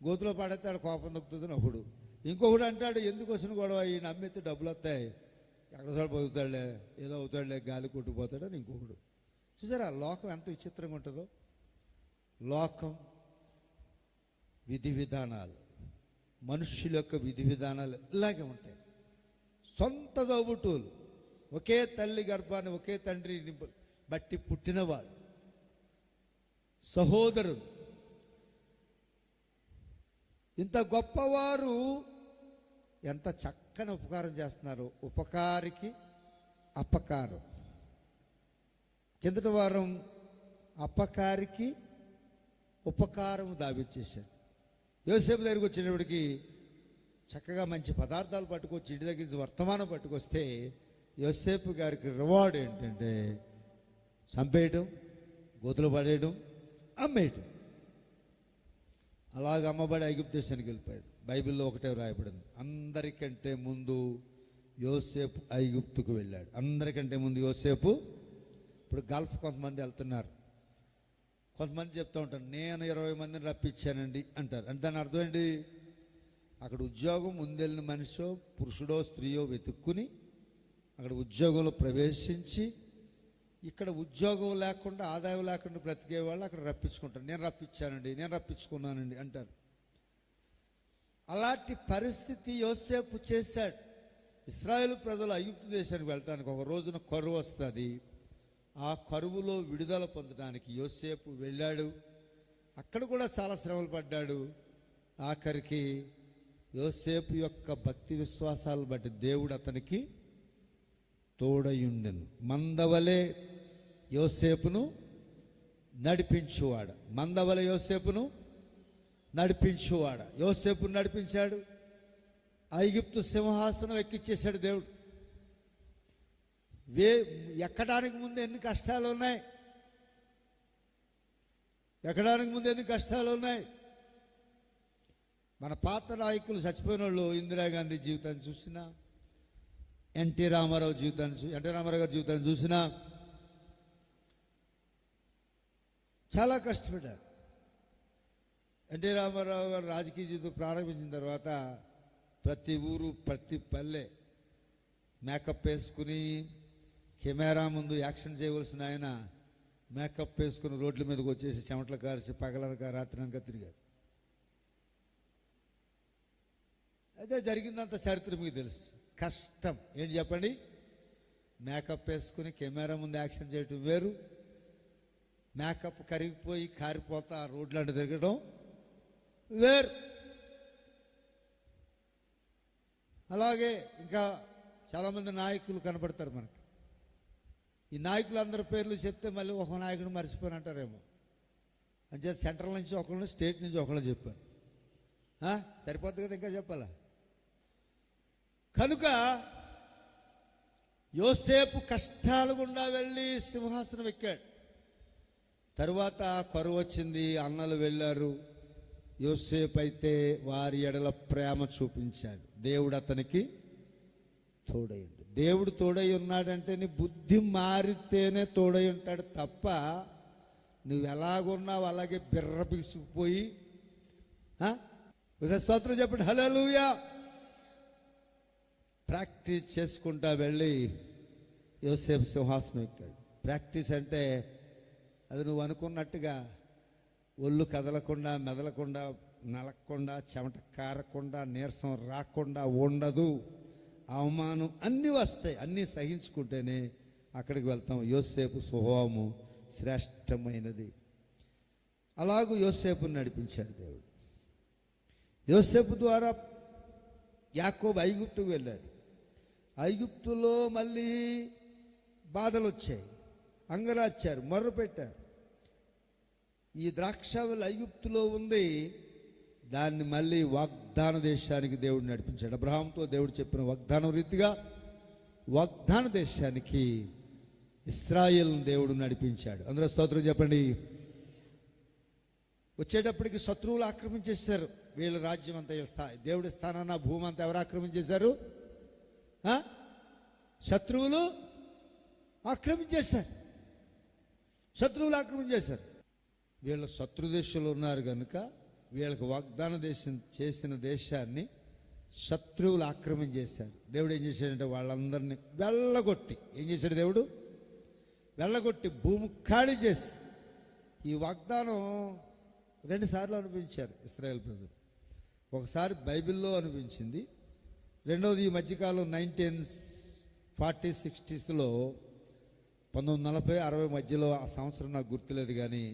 S1: గోతులో పడేస్తే ఆడు కోపం దొక్కుతుందని ఒకడు, ఇంకొకడు అంటాడు ఎందుకు వచ్చిన గొడవ, ఈయన అమ్మితే డబ్బులు వస్తాయి, ఎక్కడ చోట బతుకుతాడులే, ఏదో అవుతాడులే, గాలి కొట్టుకుపోతాడని ఇంకొకడు. చూసారా లోకం ఎంత విచిత్రంగా ఉంటుందో. లోకం విధి విధానాలు, మనుష్యుల యొక్క విధి విధానాలు ఇలాగే ఉంటాయి. సొంత దోబుటూలు, ఒకే తల్లి గర్భాన్ని ఒకే తండ్రిని బట్టి పుట్టినవారు, సహోదరులు, ఇంత గొప్పవారు ఎంత చక్కని ఉపకారం చేస్తున్నారు. ఉపకారికి అపకారం. కిందటి వారం అపకారికి ఉపకారం దావిచ్చేశాడు. యోసేపు దగ్గరికి వచ్చేటప్పటికి చక్కగా మంచి పదార్థాలు పట్టుకొచ్చి ఇంటి దగ్గర నుంచి వర్తమానం పట్టుకొస్తే యోసేపు గారికి రివార్డ్ ఏంటంటే చంపేయటం, గోతులు పడేయడం, అమ్మేయటం. అలాగ అమ్మబడి ఐగుప్తు దేశానికి వెళ్ళిపోయాడు. బైబిల్లో ఒకటే వ్రాయబడింది, అందరికంటే ముందు యోసేపు ఐగుప్తుకు వెళ్ళాడు. అందరికంటే ముందు యోసేపు. ఇప్పుడు గల్ఫ్ కొంతమంది వెళ్తున్నారు, కొంతమంది చెప్తూ ఉంటారు నేను 20 మందిని రప్పించానండి అంటారు. అంటే దాని అర్థం ఏంటి? అక్కడ ఉద్యోగం ముందెళ్ళిన మనిషో పురుషుడో స్త్రీయో వెతుక్కుని అక్కడ ఉద్యోగంలో ప్రవేశించి ఇక్కడ ఉద్యోగం లేకుండా ఆదాయం లేకుండా బ్రతికే వాళ్ళు అక్కడ రప్పించుకుంటారు. నేను రప్పించానండి, నేను రప్పించుకున్నానండి అంటారు. అలాంటి పరిస్థితి యోసేపు చేశాడు. ఇశ్రాయేలు ప్రజలు ఐగుప్తు దేశానికి వెళ్ళటానికి ఒక రోజున కరువు వస్తుంది. ఆ కరువులో విడుదల పొందడానికి యోసేపు వెళ్ళాడు. అక్కడ కూడా చాలా శ్రమలు పడ్డాడు. ఆఖరికి యోసేపు యొక్క భక్తి విశ్వాసాలు బట్టి దేవుడు అతనికి తోడయుండెను. మందవలే యోసేపును నడిపించువాడ, మందవలే యోసేపును నడిపించువాడ. యోసేపును నడిపించాడు. ఐగుప్తు సింహాసనం ఎక్కిచ్చేశాడు దేవుడు. ఎక్కడానికి ముందు ఎన్ని కష్టాలు ఉన్నాయి, ఎక్కడానికి ముందు ఎన్ని కష్టాలు ఉన్నాయి. మన పాత నాయకులు చచ్చిపోయిన వాళ్ళు ఇందిరాగాంధీ జీవితాన్ని చూసినా, ఎన్టీ రామారావు గారి జీవితాన్ని చూసినా చాలా కష్టపడ్డారు. ఎన్టీ రామారావు గారు రాజకీయ జీవితం ప్రారంభించిన తర్వాత ప్రతి ఊరు ప్రతి పల్లె మేకప్ వేసుకుని కెమెరా ముందు యాక్షన్ చేయవలసిన ఆయన మేకప్ వేసుకుని రోడ్ల మీదకి వచ్చేసి చెమటలు కారిసి పగలనక రాత్రనక తిరిగారు. అదే జరిగిందంత చరిత్ర మీకు తెలుసు. కష్టం ఏంటి చెప్పండి? మేకప్ వేసుకుని కెమెరా ముందు యాక్షన్ చేయటం వేరు, మేకప్ కరిగిపోయి కారిపోతా రోడ్లంట తిరగడం వేరు. అలాగే ఇంకా చాలామంది నాయకులు కనపడతారు మనకి. ఈ నాయకులందరి పేర్లు చెప్తే మళ్ళీ ఒక నాయకుడు మర్చిపోయిన అంటారేమో. అంచేత సెంట్రల్ నుంచి ఒకళ్ళు, స్టేట్ నుంచి ఒకళ్ళు చెప్పారు. సరిపోద్ది కదా, ఇంకా చెప్పాలా? కనుక యోసేపు కష్టాలు గుండా వెళ్ళి సింహాసనం ఎక్కాడు. తరువాత కరువు వచ్చింది, అన్నలు వెళ్ళారు. యోసేపు అయితే వారి ఎడల ప్రేమ చూపించాడు. దేవుడు అతనికి తోడయ్యాడు. దేవుడు తోడై ఉన్నాడంటే నీ బుద్ధి మారితేనే తోడై ఉంటాడు తప్ప నువ్వు ఎలాగున్నావు అలాగే బిర్ర బిగుసుకుపోయి స్తోత్రం చెప్పండి, హల్లెలూయా. ప్రాక్టీస్ చేసుకుంటా వెళ్ళి యోసేపు సింహాసనం ఎక్కాడు. ప్రాక్టీస్ అంటే అది నువ్వు అనుకున్నట్టుగా ఒళ్ళు కదలకుండా, మెదలకుండా, నలక్కుండా, చెమట కారకుండా, నీరసం రాకుండా ఉండదు. అవమానం అన్నీ వస్తాయి. అన్నీ సహించుకుంటేనే అక్కడికి వెళ్తాం. యోసేపు స్వభావము శ్రేష్టమైనది. అలాగూ యోసేపుని నడిపించాడు దేవుడు. యోసేపు ద్వారా యాకోబు ఐగుప్తుకు వెళ్ళాడు. ఐగుప్తులో మళ్ళీ బాధలు వచ్చాయి, అంగరాచారు, మొర్ర పెట్టారు. ఈ ద్రాక్షావళి ఐగుప్తులో ఉంది, దాన్ని మళ్ళీ వాగ్దాన దేశానికి దేవుడు నడిపించాడు. అబ్రహాంతో దేవుడు చెప్పిన వాగ్దానం రీతిగా వాగ్దాన దేశానికి ఇశ్రాయేలును దేవుడు నడిపించాడు. అందరూ స్తోత్రం చెప్పండి. వచ్చేటప్పటికి శత్రువులు ఆక్రమించేశారు వీళ్ళ రాజ్యం అంతా. దేవుడి స్థానాన్ని, భూమి అంతా ఎవరు ఆక్రమించేశారు? శత్రువులు ఆక్రమించేశారు. శత్రువులు ఆక్రమించేశారు. వీళ్ళ శత్రు దేశంలో ఉన్నారు కనుక వీళ్ళకి వాగ్దాన దేశం చేసిన దేశాన్ని శత్రువులు ఆక్రమించేశారు. దేవుడు ఏం చేశాడంటే వాళ్ళందరినీ వెళ్ళగొట్టి, ఏం చేశాడు దేవుడు? వెళ్ళగొట్టి భూమి ఖాళీ చేసి. ఈ వాగ్దానం 2 సార్లు అనిపించారు ఇశ్రాయేల్ ప్రజలు. ఒకసారి బైబిల్లో అనిపించింది, రెండవది ఈ మధ్యకాలం 1940s 60sలో 1940-60 మధ్యలో, ఆ సంవత్సరం నాకు గుర్తులేదు కానీ,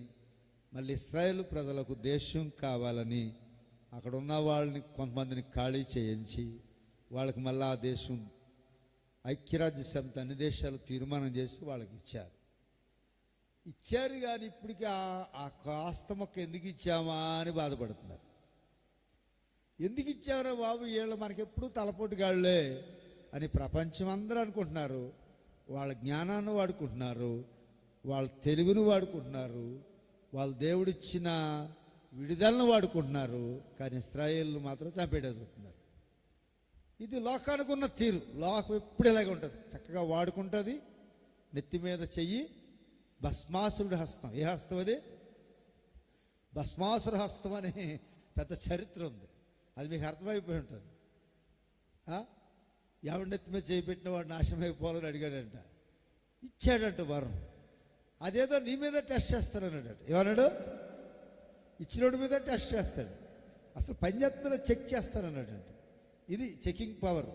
S1: మళ్ళీ ఇశ్రాయేలు ప్రజలకు దేశం కావాలని అక్కడ ఉన్న వాళ్ళని కొంతమందిని ఖాళీ చేయించి వాళ్ళకి మళ్ళీ ఆ దేశం ఐక్యరాజ్య సమితి అన్ని దేశాలు తీర్మానం చేసి వాళ్ళకి ఇచ్చారు. కానీ ఇప్పటికీ ఆ కాస్త మొక్క ఎందుకు ఇచ్చామా అని బాధపడుతున్నారు. ఎందుకు ఇచ్చావురా బాబు, వీళ్ళు మనకెప్పుడు తలపోటుగాళ్లే అని ప్రపంచం అందరూ అనుకుంటున్నారు. వాళ్ళ జ్ఞానాన్ని వాడుకుంటున్నారు, వాళ్ళ తెలివిని వాడుకుంటున్నారు, వాళ్ళ దేవుడిచ్చిన విడుదలను వాడుకుంటున్నారు. కానీ ఇశ్రాయేలు మాత్రం చంపేటవుతున్నారు. ఇది లోకానికి ఉన్న తీరు. లోకం ఎప్పుడు ఇలాగే ఉంటుంది, చక్కగా వాడుకుంటుంది. నెత్తి మీద చెయ్యి భస్మాసురుడి హస్తం. ఏ హస్తం అది? భస్మాసుర హస్తం అని పెద్ద చరిత్ర ఉంది, అది మీకు అర్థమైపోయి ఉంటుంది. ఎవరి నెత్తి మీద చేయి పెట్టిన వాడు నాశనం అయిపోవాలని అడిగాడంట, ఇచ్చాడంట వరం. అదేదో నీ మీద టెస్ట్ చేస్తానన్నాడు. ఏమన్నాడు? ఇచ్చినోడి మీద టెస్ట్ చేస్తాడు, అసలు పనిచేస్తుందో చెక్ చేస్తానన్నాడంట. ఇది చెకింగ్ పవర్.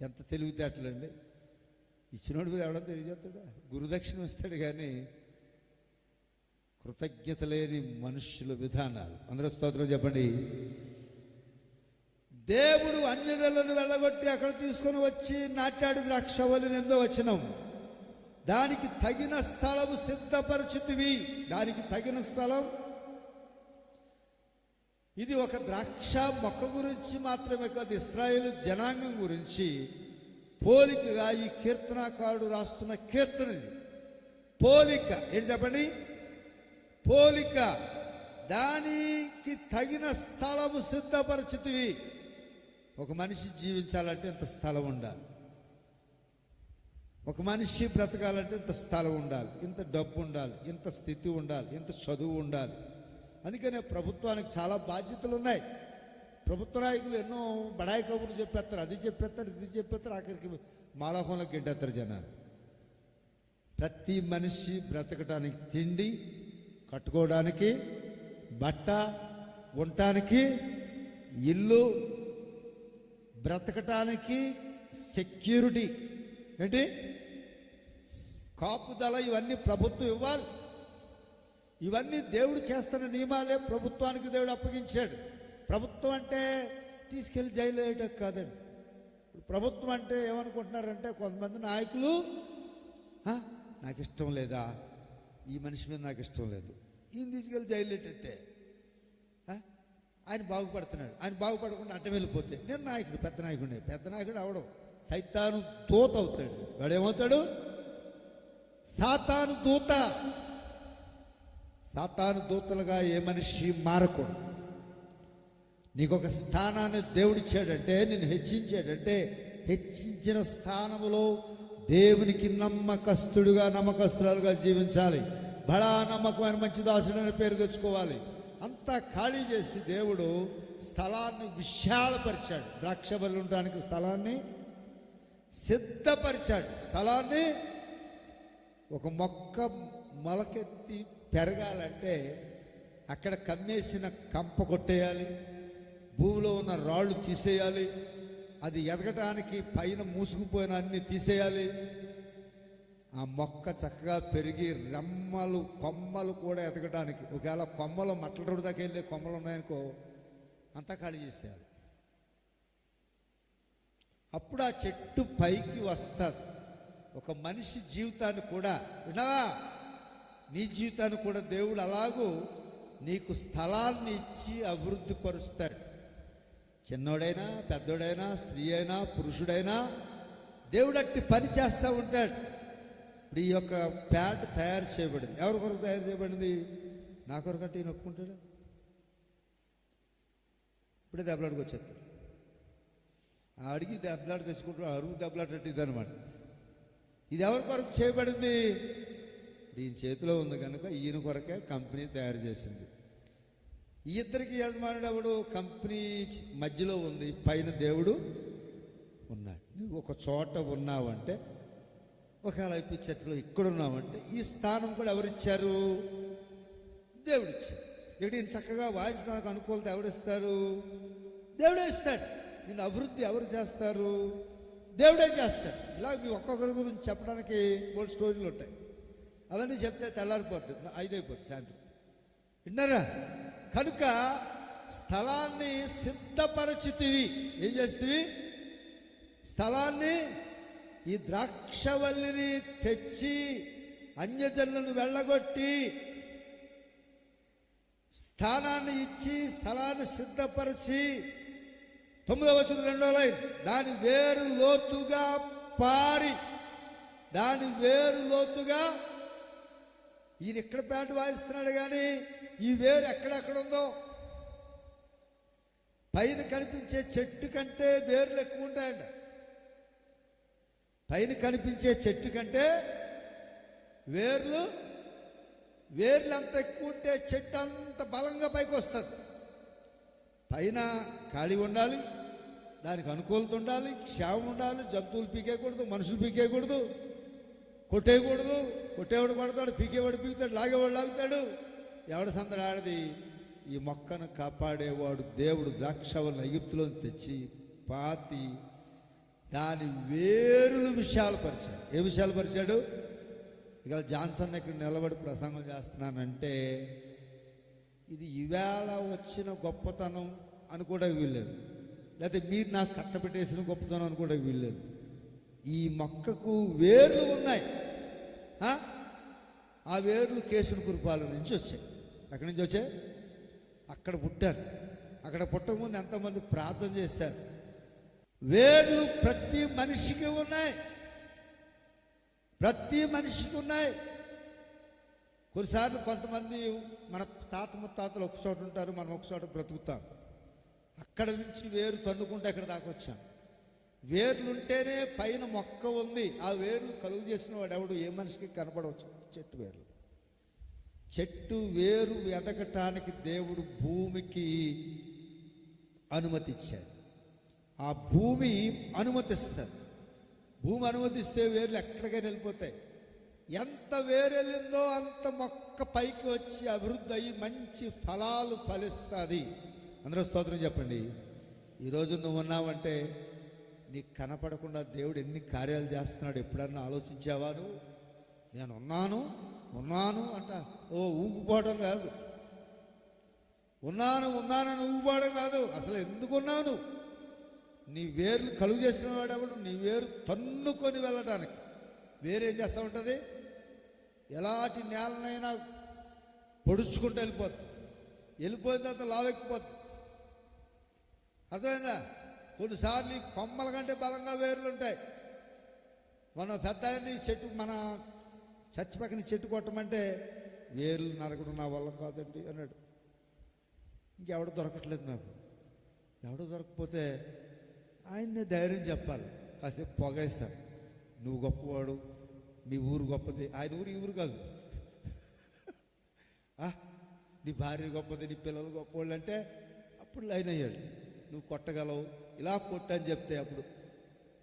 S1: ఎంత తెలివితేటలండి! ఇచ్చినోడి మీద ఎవడో తెలియజేస్తాడా? గురుదక్షిణ ఇస్తాడు కానీ కృతజ్ఞత లేని మనుష్యుల విధానాలు. అందరూ స్తోత్రం చెప్పండి. దేవుడు అన్యజనులను వెళ్ళగొట్టి అక్కడ తీసుకొని వచ్చి నాటాడు ద్రాక్షవల్లిని. ఎందో వచనం, దానికి తగిన స్థలము సిద్ధపరిచితివి. దానికి తగిన స్థలం. ఇది ఒక ద్రాక్ష మొక్క గురించి మాత్రమే కాదు, ఇశ్రాయేలు జనాంగం గురించి పోలికగా ఈ కీర్తనాకారుడు రాస్తున్న కీర్తన. ఇది పోలిక. ఏంటి చెప్పండి? పోలిక. దానికి తగిన స్థలము సిద్ధపరిచితివి. ఒక మనిషి జీవించాలంటే ఇంత స్థలం ఉండాలి, ఒక మనిషి బ్రతకాలంటే ఇంత స్థలం ఉండాలి, ఇంత డబ్బు ఉండాలి, ఇంత స్థితి ఉండాలి, ఇంత చదువు ఉండాలి. అందుకనే ప్రభుత్వానికి చాలా బాధ్యతలు ఉన్నాయి. ప్రభుత్వ నాయకులు ఎన్నో బడాయి కబుర్లు చెప్పేస్తారు, అది చెప్పేస్తారు, ఇది చెప్పేస్తారు, ఆఖరికి మాలాహంలో గెంటేస్తారు జనాలు. ప్రతి మనిషి బ్రతకడానికి తిండి, కట్టుకోవడానికి బట్ట, ఉండటానికి ఇల్లు, బ్రతకటానికి సెక్యూరిటీ, ఏంటి కాపుదల, ఇవన్నీ ప్రభుత్వం ఇవ్వాలి. ఇవన్నీ దేవుడు చేస్తున్న నియమాలే ప్రభుత్వానికి దేవుడు అప్పగించాడు. ప్రభుత్వం అంటే తీసుకెళ్ళి జైలు వేయటం కాదండి. ప్రభుత్వం అంటే ఏమనుకుంటున్నారంటే కొంతమంది నాయకులు, నాకు ఇష్టం లేదా, ఈ మనిషి మీద నాకు ఇష్టం లేదు, ఈయన తీసుకెళ్ళి జైలు పెట్టేస్తే ఆయన బాగుపడుతున్నాడు, ఆయన బాగుపడకుండా అడ్డం వెళ్ళిపోతే నేను నాయకుడు, పెద్ద నాయకుడిని. పెద్ద నాయకుడు అవడం సైతాను దూత అవుతాడు. వాడేమవుతాడు? సాతాను దూత. సాతాను దూతలుగా ఏ మనిషి మారకూడదు. నీకు ఒక స్థానాన్ని దేవుడిచ్చాడంటే, నిన్ను హెచ్చించాడంటే, హెచ్చించిన స్థానములో దేవునికి నమ్మకస్తురాలుగా జీవించాలి. బడా నమ్మకమైన మంచి దాసుడని పేరు తెచ్చుకోవాలి. అంతా ఖాళీ చేసి దేవుడు స్థలాన్ని విశాలపరిచాడు. ద్రాక్షవల్లి ఉండడానికి స్థలాన్ని సిద్ధపరిచాడు. స్థలాన్ని ఒక మొక్క మొలకెత్తి పెరగాలంటే అక్కడ కమ్మేసిన కంప కొట్టేయాలి, భూమిలో ఉన్న రాళ్ళు తీసేయాలి, అది ఎదగటానికి పైన మూసుకుపోయిన అన్ని తీసేయాలి. ఆ మొక్క చక్కగా పెరిగి రెమ్మలు కొమ్మలు కూడా ఎదగటానికి, ఒకవేళ కొమ్మలు మట్టల రోడ్డు దాకా వెళ్ళే కొమ్మలు ఉన్నాయనుకో, అంతా ఖాళీ చేసేయాలి. అప్పుడు ఆ చెట్టు పైకి వస్తుంది. ఒక మనిషి జీవితాన్ని కూడా, విన్నావా, నీ జీవితాన్ని కూడా దేవుడు అలాగూ నీకు స్థలాన్ని ఇచ్చి అభివృద్ధి పరుస్తాడు. చిన్నోడైనా, పెద్దోడైనా, స్త్రీ అయినా, పురుషుడైనా దేవుడు అట్టి పని చేస్తూ ఉంటాడు. ఇప్పుడు ఈ యొక్క ప్యాడ్ తయారు చేయబడింది. ఎవరి కొరకు తయారు చేయబడింది? నా కొరకు అంటే ఈయన ఒప్పుకుంటాడు? ఇప్పుడే దెబ్బలాడికి వచ్చేస్తాడు. అడిగి దెబ్బలాట తెచ్చుకుంటాడు, అరుగు దెబ్బలాట ఇదనమాట. ఇది ఎవరి కొరకు చేయబడింది? దీని చేతిలో ఉంది కనుక ఈయన కొరకే కంపెనీ తయారు చేసింది. ఈ ఇద్దరికి యజమానుడు ఎవడు? కంపెనీ మధ్యలో ఉంది, పైన దేవుడు ఉన్నాడు. నువ్వు ఒక చోట ఉన్నావంటే, ఒకవేళ ఐపీ చర్చిలో ఇక్కడ ఉన్నావంటే, ఈ స్థానం కూడా ఎవరిచ్చారు? దేవుడిచ్చారు. ఇక్కడ ఈయన చక్కగా వాయించడానికి అనుకూలత ఎవరిస్తారు? దేవుడే ఇస్తాడు. నేను అభివృద్ధి ఎవరు చేస్తారు? దేవుడే చేస్తాడు. ఇలా మీ ఒక్కొక్కరి గురించి చెప్పడానికి మూడు స్టోరీలు ఉంటాయి. అవన్నీ చెప్తే తెల్లారిపోతుంది, 5 అయిపోతుంది సాయంత్రం. విన్నారా? కనుక స్థలాన్ని సిద్ధపరచితివి. ఏం చేస్తుంది? స్థలాన్ని, ఈ ద్రాక్షవల్లిని తెచ్చి అన్యజనులను వెళ్ళగొట్టి స్థానాన్ని ఇచ్చి స్థలాన్ని సిద్ధపరిచి 9వ వచనం 2వ లైన్, దాని వేరు లోతుగా పారి, దాని వేరు లోతుగా. ఈయన ఎక్కడ ప్యాంటు వాయిస్తున్నాడు కానీ ఈ వేరు ఎక్కడెక్కడ ఉందో. పైన కనిపించే చెట్టు కంటే వేర్లు ఎక్కువ ఉంటాయంట. పైన కనిపించే చెట్టు కంటే వేర్లు అంత ఎక్కువ ఉంటే చెట్టు అంత బలంగా పైకి వస్తుంది. పైన ఖాళీ ఉండాలి, దానికి అనుకూలత ఉండాలి, క్షేమం ఉండాలి. జంతువులు పీకేయకూడదు, మనుషులు పీకేయకూడదు, కొట్టేయకూడదు. కొట్టేవాడు కొడతాడు, పీకేవాడు పీకుతాడు, లాగేవాడు లాగుతాడు. ఎవడ సందడి ఆడది. ఈ మొక్కను కాపాడేవాడు దేవుడు ద్రాక్షవల్లి ఐగుప్తులో తెచ్చి పాతి దాని వేరులు విషయాలు పరిచాడు. ఏ విషయాలు పరిచాడు? ఇక జాన్సన్ ఇక్కడ నిలబడి ప్రసంగం చేస్తున్నానంటే ఇది ఈవేళ వచ్చిన గొప్పతనం అనుకోవడానికి వీల్లేదు, లేకపోతే మీరు నాకు కట్టబెట్టేసిన గొప్పతనం అనుకోవడానికి వీల్లేదు. ఈ మొక్కకు వేర్లు ఉన్నాయి. ఆ వేర్లు కేసులకుర్పాల నుంచి వచ్చాయి. ఎక్కడి నుంచి వచ్చాయి? అక్కడ పుట్టారు. అక్కడ పుట్టకముందు ఎంతమంది ప్రార్థన చేశారు. వేర్లు ప్రతి మనిషికి ఉన్నాయి, ప్రతి మనిషికి ఉన్నాయి. కొన్నిసార్లు కొంతమంది మన తాత ముత్తాతలు ఒక చోట ఉంటారు, మనం ఒక చోట బ్రతుకుతాం. అక్కడ నుంచి వేరు తన్నుకుంటే ఎక్కడ దాకా వచ్చాం. వేర్లుంటేనే పైన మొక్క ఉంది. ఆ వేర్లు కలుగు చేసిన వాడు ఎవడు? ఏ మనిషికి కనపడవచ్చు. చెట్టు వేర్లు. చెట్టు వేరు ఎదగటానికి దేవుడు భూమికి అనుమతి ఇచ్చాడు. ఆ భూమి అనుమతిస్తుంది. భూమి అనుమతిస్తే వేర్లు ఎక్కడికైనా వెళ్ళిపోతాయి. ఎంత వేరు వెళ్ళిందో అంత మొక్క పైకి వచ్చి అభివృద్ధి అయ్యి మంచి ఫలాలు ఫలిస్తుంది. అందరూ స్తోత్రం చెప్పండి. ఈరోజు నువ్వు ఉన్నావంటే నీకు కనపడకుండా దేవుడు ఎన్ని కార్యాలు చేస్తున్నాడు ఎప్పుడన్నా ఆలోచించావా? నువ్వు నేను ఉన్నాను అంట. ఊగిపోవడం కాదు. ఉన్నానని ఊగిపోవడం కాదు. అసలు ఎందుకున్నాను? నీ వేర్లు కలుగు చేసిన వాడెవడు? నీ వేరు తన్నుకొని వెళ్ళటానికి. వేరేం చేస్తూ ఉంటుంది? ఎలాంటి నేలనైనా పొడుచుకుంటూ వెళ్ళిపోతుంది. వెళ్ళిపోయిన తర్వాత లావెక్కిపోతుంది. అర్థమైందా? కొన్నిసార్లు కొమ్మల కంటే బలంగా వేర్లు ఉంటాయి. మనం పెద్ద చెట్టు, మన చర్చి పక్కన చెట్టు కొట్టమంటే వేర్లు నరకడం నా వల్ల కాదండి అన్నాడు. ఇంకెవడో దొరకట్లేదు నాకు. ఎవడో దొరకకపోతే ఆయన్నే ధైర్యం చెప్పాలి. కాసేపు పొగేస్తాను. నువ్వు గొప్పవాడు, నీ ఊరు గొప్పది. ఆయన ఊరు ఈ ఊరు కాదు. నీ భార్య గొప్పది, నీ పిల్లలు గొప్పవాళ్ళు అంటే అప్పుడు లైన్ అయ్యాడు. నువ్వు కొట్టగలవు, ఇలా కొట్టని చెప్తే అప్పుడు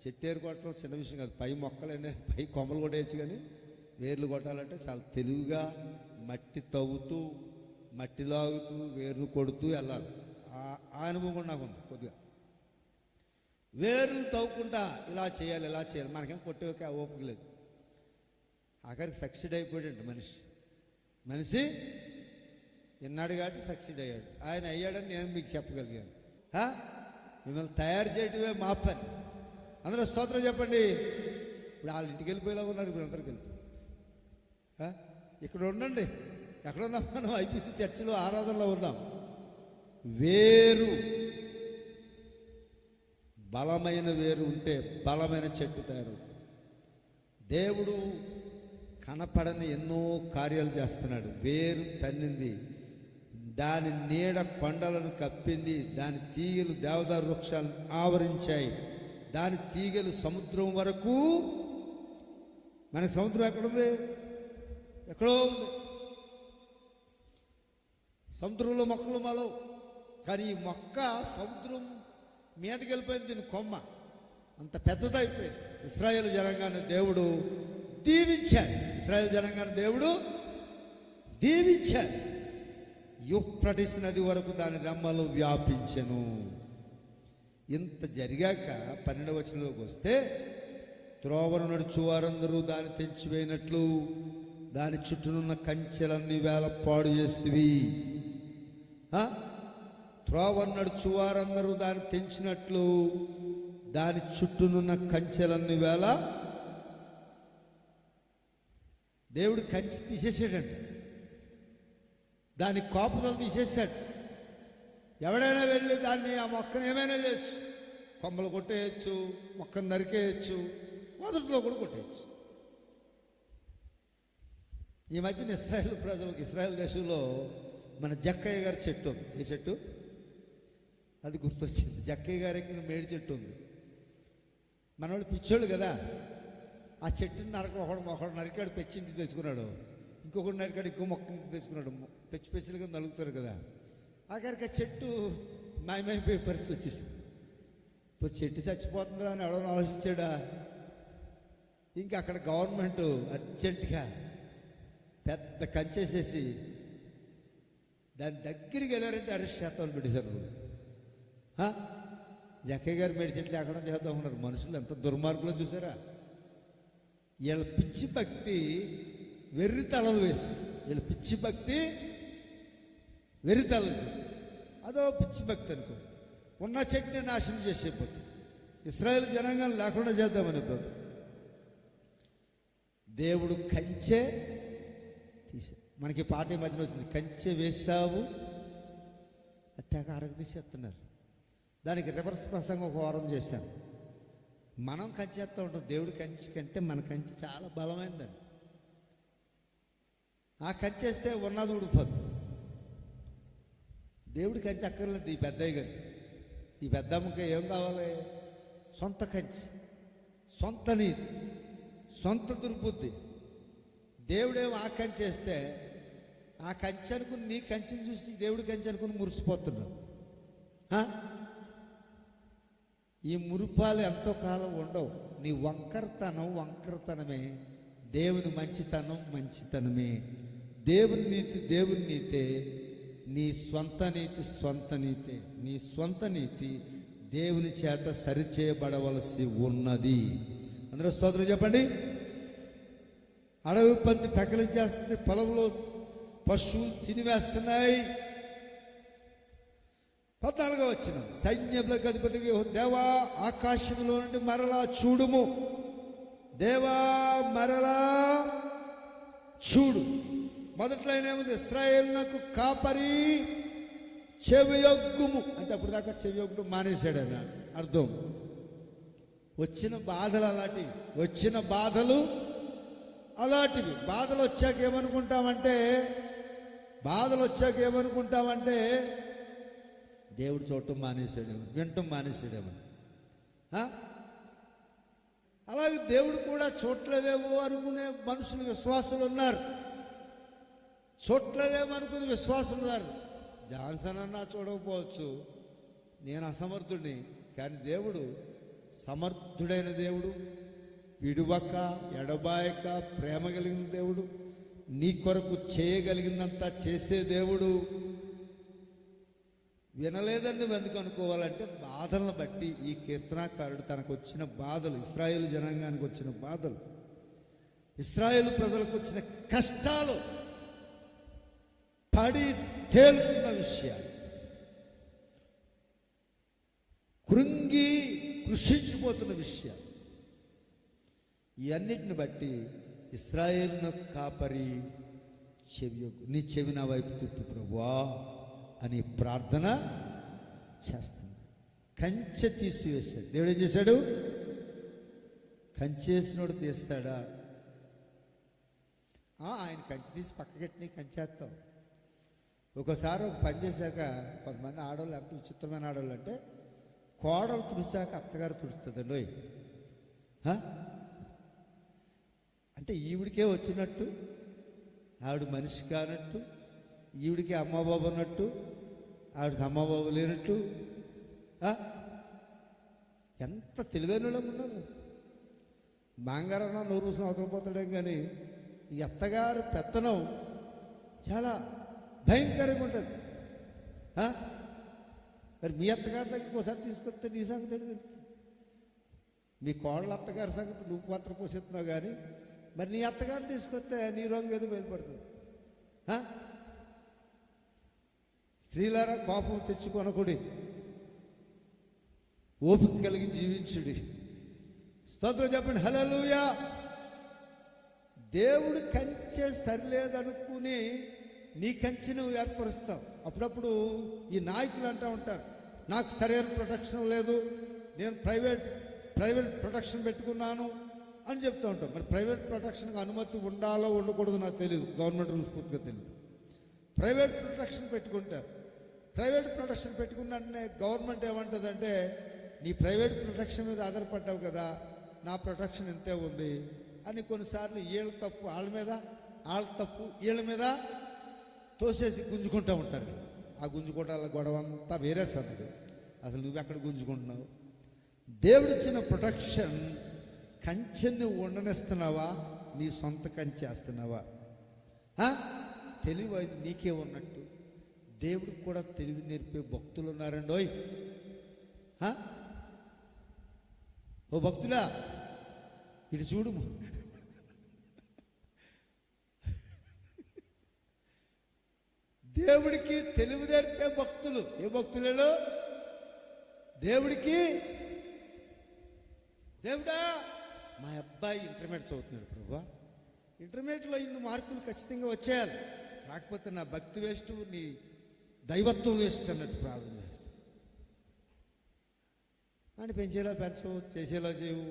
S1: చెట్టేరు కొట్టడం చిన్న విషయం కాదు. పై మొక్కలైనా పై కొమ్మలు కొట్టేయచ్చు, కానీ వేర్లు కొట్టాలంటే చాలా తెలివిగా మట్టి తవ్వుతూ, మట్టి లాగుతూ, వేర్లు కొడుతూ వెళ్ళాలి. ఆ అనుభవం కూడా నాకు ఉంది కొద్దిగా. వేర్లు తవ్వుకుంటా ఇలా చేయాలి, ఇలా చేయాలి. మనకేం కొట్టేక ఓపిక లేదు. ఆఖరికి సక్సీడ్ అయిపోయాడు మనిషి ఎన్నాడు కాబట్టి సక్సీడ్ అయ్యాడు. ఆయన అయ్యాడని నేను మీకు చెప్పగలిగాను. మిమ్మల్ని తయారు చేయటమే మా పని. అందరూ స్తోత్రం చెప్పండి. ఇప్పుడు వాళ్ళ ఇంటికి వెళ్ళిపోయేలా ఉన్నారు. ఇప్పుడు అందరికి వెళ్ళి ఇక్కడ ఉండండి. ఎక్కడ ఉన్నాం మనం? ఐపీసీ చర్చిలో ఆరాధనలో ఉన్నాం. వేరు, బలమైన వేరు ఉంటే బలమైన చెట్టు తయారవుతుంది. దేవుడు కనపడని ఎన్నో కార్యాలు చేస్తున్నాడు. వేరు తన్నింది, దాని నీడ కొండలను కప్పింది, దాని తీగలు దేవదారు వృక్షాలను ఆవరించాయి, దాని తీగలు సముద్రం వరకు. మనకి సముద్రం ఎక్కడుంది? ఎక్కడో ఉంది. సముద్రంలో మొక్కలు మాలవు, కానీ ఈ మొక్క సముద్రం మీదకి వెళ్ళిపోయింది. దీని కొమ్మ అంత పెద్దదైపోయింది. ఇశ్రాయేలు జనాంగాన్ని దేవుడు దీవించాడు. ఇశ్రాయేలు జనాంగాన్ని దేవుడు దీవించాడు. యూఫ్రటీస్ నది వరకు దాని రెమ్మలు వ్యాపించెను. ఇంత జరిగాక 12వ వచనంలోకి వస్తే, త్రోవను నడుచు వారందరూ దాన్ని తెంచివేయినట్లు దాని చుట్టూనున్న కంచెలన్నీ వేల పాడు చేస్తేవి. త్రోవను నడుచు వారందరూ దాన్ని తెంచినట్లు దాని చుట్టూనున్న కంచెలన్నీ వేల. దేవుడు కంచి తీసేసాడంట. దాని కాపుదలు తీసేశాడు. ఎవడైనా వెళ్ళి దాన్ని ఆ మొక్కను ఏమైనా చేయొచ్చు, కొమ్మలు కొట్టేయచ్చు, మొక్కను నరికేయచ్చు, మొదట్లో కూడా కొట్టేయచ్చు. ఈ మధ్యన ఇస్రాయేల్ ప్రజలకు, ఇస్రాయేల్ దేశంలో మన జక్కయ్య గారి చెట్టు ఉంది. ఏ చెట్టు అది గుర్తొచ్చింది. జక్కయ్య గారి ఎక్కిన మేడి చెట్టు ఉంది. మనవాళ్ళు పిచ్చోళ్ళు కదా, ఆ చెట్టుని ఒకడు నరికాడు, పెచ్చింటి తెచ్చుకున్నాడు. ఇంకొకటి నరికాడు, ఇంకో మొక్క తెచ్చుకున్నాడు. పెచ్చిగా నలుగుతారు కదా. ఆఖరికి ఆ చెట్టు మాయమైపోయే పరిస్థితి వచ్చేసింది. ఇప్పుడు చెట్టు చచ్చిపోతుందా అని ఎవడో ఆలోచించాడా? ఇంకా అక్కడ గవర్నమెంట్ అర్జెంటుగా పెద్ద కంచేసేసి దాని దగ్గరికి వెళ్ళారంటే అరెస్ట్ చేస్తామని పెట్టేశారు. జక్కయ్య గారు మేడి చెట్లు ఎక్కడ చేద్దాం ఉన్నారు. మనుషులు ఎంత దుర్మార్గులో చూసారా? వీళ్ళ పిచ్చి భక్తి వెర్రి తలలు వేసి, వీళ్ళ పిచ్చి భక్తి వెర్రి తలలు వేసి, అదో పిచ్చి భక్తి అనుకో. ఉన్న చెట్టుని నాశనం చేసే బతుకు, ఇశ్రాయేలు జనాంగాన్ని లేకుండా చేద్దామనే బతుకు. దేవుడు కంచె తీసా. మనకి పాట ఈ మధ్యన వచ్చింది, కంచె వేసావు తెగ అరగదీసేస్తున్నారు. దానికి రివర్స్ ప్రసంగం ఒక వారం చేశాను. మనం కంచేస్తూ ఉంటాం, దేవుడు కంచి కంటే మన కంచి చాలా బలమైందని. ఆ కంచేస్తే ఉన్నది ఊడిపోదు. దేవుడి కంచి అక్కర్లేదు. ఈ పెద్దయ్య గారి, ఈ పెద్దమ్మకి ఏం కావాలి? సొంత కంచి, సొంత నీతి, సొంత దుర్బుద్ధి. దేవుడేమో ఆ కంచేస్తే ఆ కంచె అనుకుని నీ కంచెని చూసి దేవుడి కంచె అనుకుని మురిసిపోతున్నావు. ఈ మురుపాలు ఎంతో కాలం ఉండవు. నీ వంకరతనమే, దేవుని మంచితనమే. దేవుని నీతే, నీ స్వంత నీతే. నీ స్వంత నీతి దేవుని చేత సరిచేయబడవలసి ఉన్నది. అందరూ స్తోత్రం చెప్పండి. అడవి పంది పెకలించేస్తుంది, పొలంలో పశువులు తినివేస్తున్నాయి. 14వ వచనం, సైన్యములకు అధిపతికి దేవా ఆకాశంలో నుండి మరలా చూడుము, దేవా మరలా చూడు. మొదట్లో ఏముంది? ఇశ్రాయేలునకు కాపరి చెవియొగ్గుము అంటే అప్పుడు దాకా చెవియొగ్గడం మానేశాడని అర్థం. వచ్చిన బాధలు అలాంటివి. బాధలు వచ్చాక ఏమనుకుంటామంటే దేవుడు చూడటం మానేశాడేమో, వినటం మానేశాడేమో. అలాగే దేవుడు కూడా చూడలేదేమో అనుకునే మనుషులు, విశ్వాసులు ఉన్నారు. చూడలేదేమో అనుకునే విశ్వాసులు ఉన్నారు. జాన్సన్ అన్నా చూడకపోవచ్చు, నేను అసమర్థుడిని. కానీ దేవుడు సమర్థుడైన దేవుడు, విడువక ఎడబాయక ప్రేమ కలిగిన దేవుడు, నీ కొరకు చేయగలిగిందంతా చేసే దేవుడు. వినలేదని నువ్వు ఎందుకు అనుకోవాలంటే బాధలను బట్టి ఈ కీర్తనాకారుడు తనకు వచ్చిన బాధలు, ఇశ్రాయేలు జనాంగానికి వచ్చిన బాధలు, ఇశ్రాయేలు ప్రజలకు వచ్చిన కష్టాలు, పడి తేలుతున్న విషయాలు, కృంగి కృషించిపోతున్న విషయాలు, ఇవన్నిటిని బట్టి ఇశ్రాయేలును కాపరి చెవియొగ్గు, నీ చెవి నా వైపు తిప్పు ప్రభువా అని ప్రార్థన చేస్తాడు. కంచె తీసివేశాడు. దేవుడు ఏం చేశాడు? కంచేసినోడు తీస్తాడా? ఆయన కంచె తీసి పక్కకెట్టి కంచేస్తావు. ఒకసారి ఒక పని చేశాక కొంతమంది ఆడవాళ్ళు ఎంత విచిత్రమైన ఆడవాళ్ళు అంటే, కోడలు తుడిచాక అత్తగారు తుడుస్తుందండి. అంటే ఈవిడికే వచ్చినట్టు, ఆవిడ మనిషి కానట్టు, ఈవిడికి అమ్మబాబు అన్నట్టు, ఆవిడకి అమ్మబాబు లేనట్టు. ఎంత తెలివైన ఉన్నారు. మాంగారన్న నోరు చూసిన అవతలిపోతాడేం కానీ ఈ అత్తగారు పెత్తనం చాలా భయంకరంగా ఉంటుంది. మరి మీ అత్తగారి దగ్గరికి ఒకసారి తీసుకొస్తే నీ సంగతి తెలుస్తుంది. మీ కోడల అత్తగారి సంగతి నువ్వు పాత్ర పోషిస్తున్నావు, కానీ మరి నీ అత్తగారిని తీసుకొస్తే నీ రంగు ఏదో బయలుపడుతుంది. స్త్రీలారా కోపం తెచ్చుకొనకుడి, ఓపిక కలిగి జీవించుడి. స్తోత్రం చెప్పండి, హల్లెలూయా. దేవుడు కంచె సరిలేదనుకుని నీ కంచె నువ్వు ఏర్పరుస్తావు. అప్పుడప్పుడు ఈ నాయకులు అంటూ ఉంటారు, నాకు సరైన ప్రొటెక్షన్ లేదు, నేను ప్రైవేట్ ప్రొటెక్షన్ పెట్టుకున్నాను అని చెప్తూ ఉంటాం. మరి ప్రైవేట్ ప్రొటెక్షన్కి అనుమతి ఉండాలో ఉండకూడదు నాకు తెలియదు, గవర్నమెంట్ రూల్స్ పూర్తిగా తెలియదు. ప్రైవేట్ ప్రొటెక్షన్ పెట్టుకుంటారు. ప్రైవేట్ ప్రొటెక్షన్ పెట్టుకున్న వెంటనే గవర్నమెంట్ ఏమంటుందంటే, నీ ప్రైవేట్ ప్రొటెక్షన్ మీద ఆధారపడ్డావు కదా, నా ప్రొటెక్షన్ ఇంతే ఉంది అని కొన్నిసార్లు వీళ్ళ తప్పు వాళ్ళ మీద, వాళ్ళ తప్పు వీళ్ళ మీద తోసేసి గుంజుకుంటూ ఉంటారు. ఆ గుంజుకోవటాల గొడవ అంతా వేరే సంగతి. అసలు నువ్వెక్కడ గుంజుకుంటున్నావు? దేవుడిచ్చిన ప్రొటెక్షన్ కంచెని ఉండనిస్తున్నావా, నీ సొంత కంచె వేస్తున్నావా? తెలివి అది నీకే ఉన్నట్టు దేవుడికి కూడా తెలివి నేర్పే భక్తులు ఉన్నారండి. ఓ భక్తులా ఇటు చూడు, దేవుడికి తెలివి నేర్పే భక్తులు. ఏ భక్తులలో? దేవుడికి, దేవుడా మా అబ్బాయి ఇంటర్మీడియట్ చదువుతున్నాడు ప్రభా, ఇంటర్మీడియట్లో ఇన్ని మార్కులు ఖచ్చితంగా వచ్చేయాలి, రాకపోతే నా భక్తి వేస్ట్, నీ దైవత్వం వేస్ట్ అన్నట్టు ప్రార్థన చేస్తాను. అని పెంచేలా పెంచవు, చేసేలా చేయవు,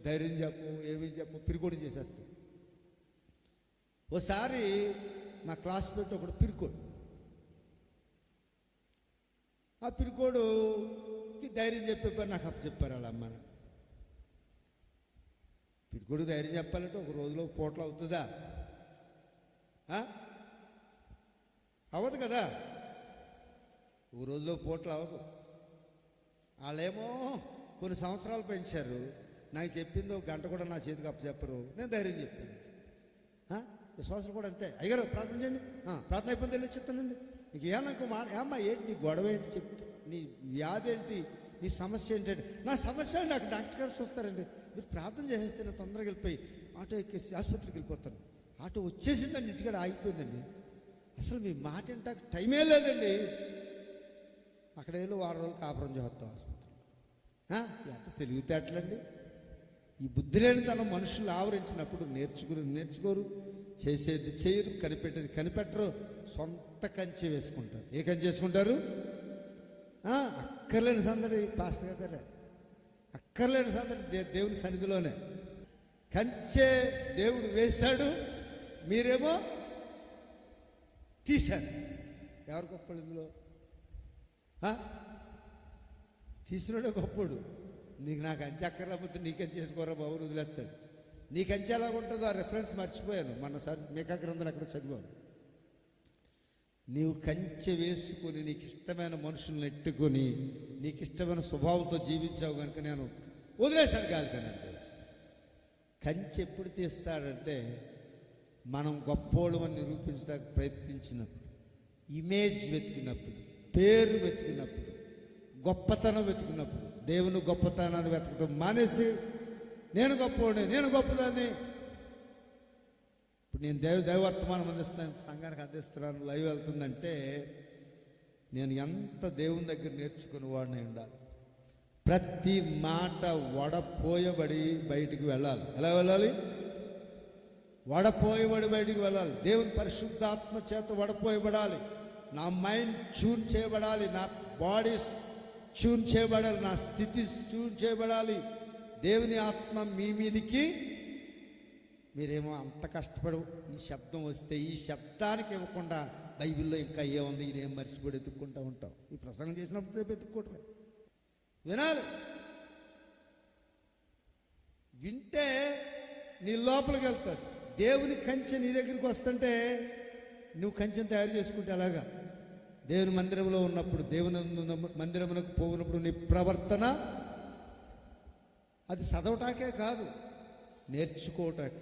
S1: ధైర్యం చెప్పు, ఏమీ చెప్పు, పిరికోడు చేసేస్తావు. ఓసారి మా క్లాస్మేట్ ఒకడు పిరికోడు, ఆ పిరికోడుకి ధైర్యం చెప్పే పని నాకు అప్పు చెప్పారు వాళ్ళ అమ్మని. పిరికోడు ధైర్యం చెప్పాలంటే ఒక రోజులో పూటలు అవుతుందా? అవ్వదు కదా, ఒక రోజులో పూటలు అవ్వదు. వాళ్ళేమో కొన్ని సంవత్సరాలు పెంచారు, నాకు చెప్పింది ఒక గంట కూడా నా చేతికి అప్పు చెప్పరు, నేను ధైర్యం చెప్పాను. విశ్వాసాలు కూడా అంతే. అయ్యారు ప్రార్థన చేయండి, ప్రార్థన అయిపోయింది వెళ్ళి చెప్తానండి, నీకు ఏమన్నా ఏమ్మా ఏంటి నీ గొడవ ఏంటి చెప్తే, నీ వ్యాధి ఏంటి, నీ సమస్య ఏంటంటే, నా సమస్య అండి అక్కడ డాక్టర్ గారు చూస్తారండి, మీరు ప్రార్థన చేసేస్తే నేను తొందరగా వెళ్ళిపోయి ఆటో ఎక్కేసి ఆసుపత్రికి వెళ్ళిపోతాను. ఆటో వచ్చేసిందండి, ఇంటికాడ ఆగిపోయిందండి, అసలు మీ మాట ఏంటో టైమే లేదండి. అక్కడ వెళ్ళి 6 రోజులు కాపురం చేస్తాం ఆసుపత్రిలో. ఎంత తెలివితేటలండి! ఈ బుద్ధి లేని తన మనుషులు ఆవరించినప్పుడు నేర్చుకోరు, చేసేది చేయరు, కనిపెట్టేది కనిపెట్టరు, సొంత కంచె వేసుకుంటారు. ఏ కంచె వేసుకుంటారు? అక్కర్లేని సందడి పాస్టర్ గారే, అక్కర్లేని సందడి దేవుని సన్నిధిలోనే. కంచె దేవుడు వేశాడు, మీరేమో తీశారు. ఎవరు గొప్పడు ఇందులో? తీసినోడే గొప్పడు. నీకు నాకు కంచె అక్కర్లేకపోతే నీకంచె చేసుకోరా బాబు, వదిలేస్తాడు. నీ కంచె ఎలాగ ఉంటుందో ఆ రెఫరెన్స్ మర్చిపోయాను, మొన్నసారి మేకా గ్రంథాలు అక్కడ చదివాను. నీవు కంచె వేసుకొని నీకు ఇష్టమైన మనుషులను ఎట్టుకొని నీకు ఇష్టమైన స్వభావంతో జీవించావు కనుక నేను వదిలేశాను గాలి కనండి. కంచె ఎప్పుడు తీస్తాడంటే మనం గొప్పోళ్ళమని నిరూపించడానికి ప్రయత్నించినప్పుడు, ఇమేజ్ వెతికినప్పుడు, పేరు వెతికినప్పుడు, గొప్పతనం వెతికినప్పుడు. దేవుని గొప్పతనాన్ని వెతకడం మానేసి నేను గొప్పవాడిని, నేను గొప్పదాన్ని. ఇప్పుడు నేను దైవవర్తమానం అందిస్తున్నాను, సంఘానికి అందిస్తున్నాను, లైవ్ వెళ్తుందంటే నేను ఎంత దేవుని దగ్గర నేర్చుకుని వాడిని ఉండాలి. ప్రతి మాట వడపోయబడి బయటికి వెళ్ళాలి. ఎలా వెళ్ళాలి? వడపోయబడి బయటికి వెళ్ళాలి. దేవుని పరిశుద్ధాత్మ చేత వడపోయబడాలి. నా మైండ్ ట్యూన్ చేయబడాలి, నా బాడీ ట్యూన్ చేయబడాలి, నా స్థితి ట్యూన్ చేయబడాలి. దేవుని ఆత్మ మీ మీదికి, మీరేమో అంత కష్టపడు, ఈ శబ్దం వస్తే ఈ శబ్దానికి ఇవ్వకుండా బైబిల్లో ఇంకా ఏముంది ఇదేం మర్చిపోయి ఎత్తుక్కుంటూ ఉంటాం. ఈ ప్రసంగం చేసినప్పుడు సేపు ఎత్తుక్కోవటమే. వినాలి, వింటే నీ లోపలికి వెళ్తాడు. దేవుని కంచె నీ దగ్గరికి వస్తుంటే నువ్వు కంచెను తయారు చేసుకుంటే అలాగా దేవుని మందిరంలో ఉన్నప్పుడు, దేవుని మందిరమునకు పోయినప్పుడు నీ ప్రవర్తన అది చదవటాకే కాదు, నేర్చుకోవటానికి.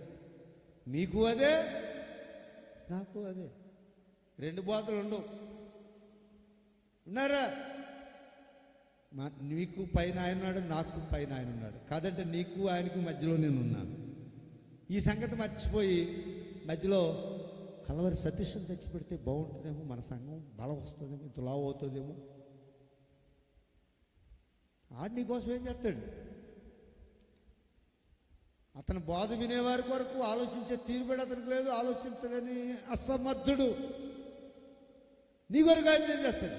S1: మీకు అదే, నాకు అదే, 2 బోధలు ఉండవు. ఉన్నారా? నీకు పైన ఆయన ఉన్నాడు, నాకు పైన ఆయన ఉన్నాడు. కాదంటే నీకు ఆయనకు మధ్యలో నేను ఉన్నాను. ఈ సంగతి మర్చిపోయి మధ్యలో కలవరి సతీష్ని తెచ్చిపెడితే బాగుంటుందేమో, మన సంఘం బలం వస్తుందేమో, ఇంత లావు అవుతుందేమో. ఆడు నీకోసం ఏం చేస్తాడు? అతను బోధ వినేవారి కొరకు ఆలోచించే తీరుబడి అతనికి లేదు, ఆలోచించలేని అసమర్థుడు. నీ కొరకు ఆయన ఏం చేస్తాడు?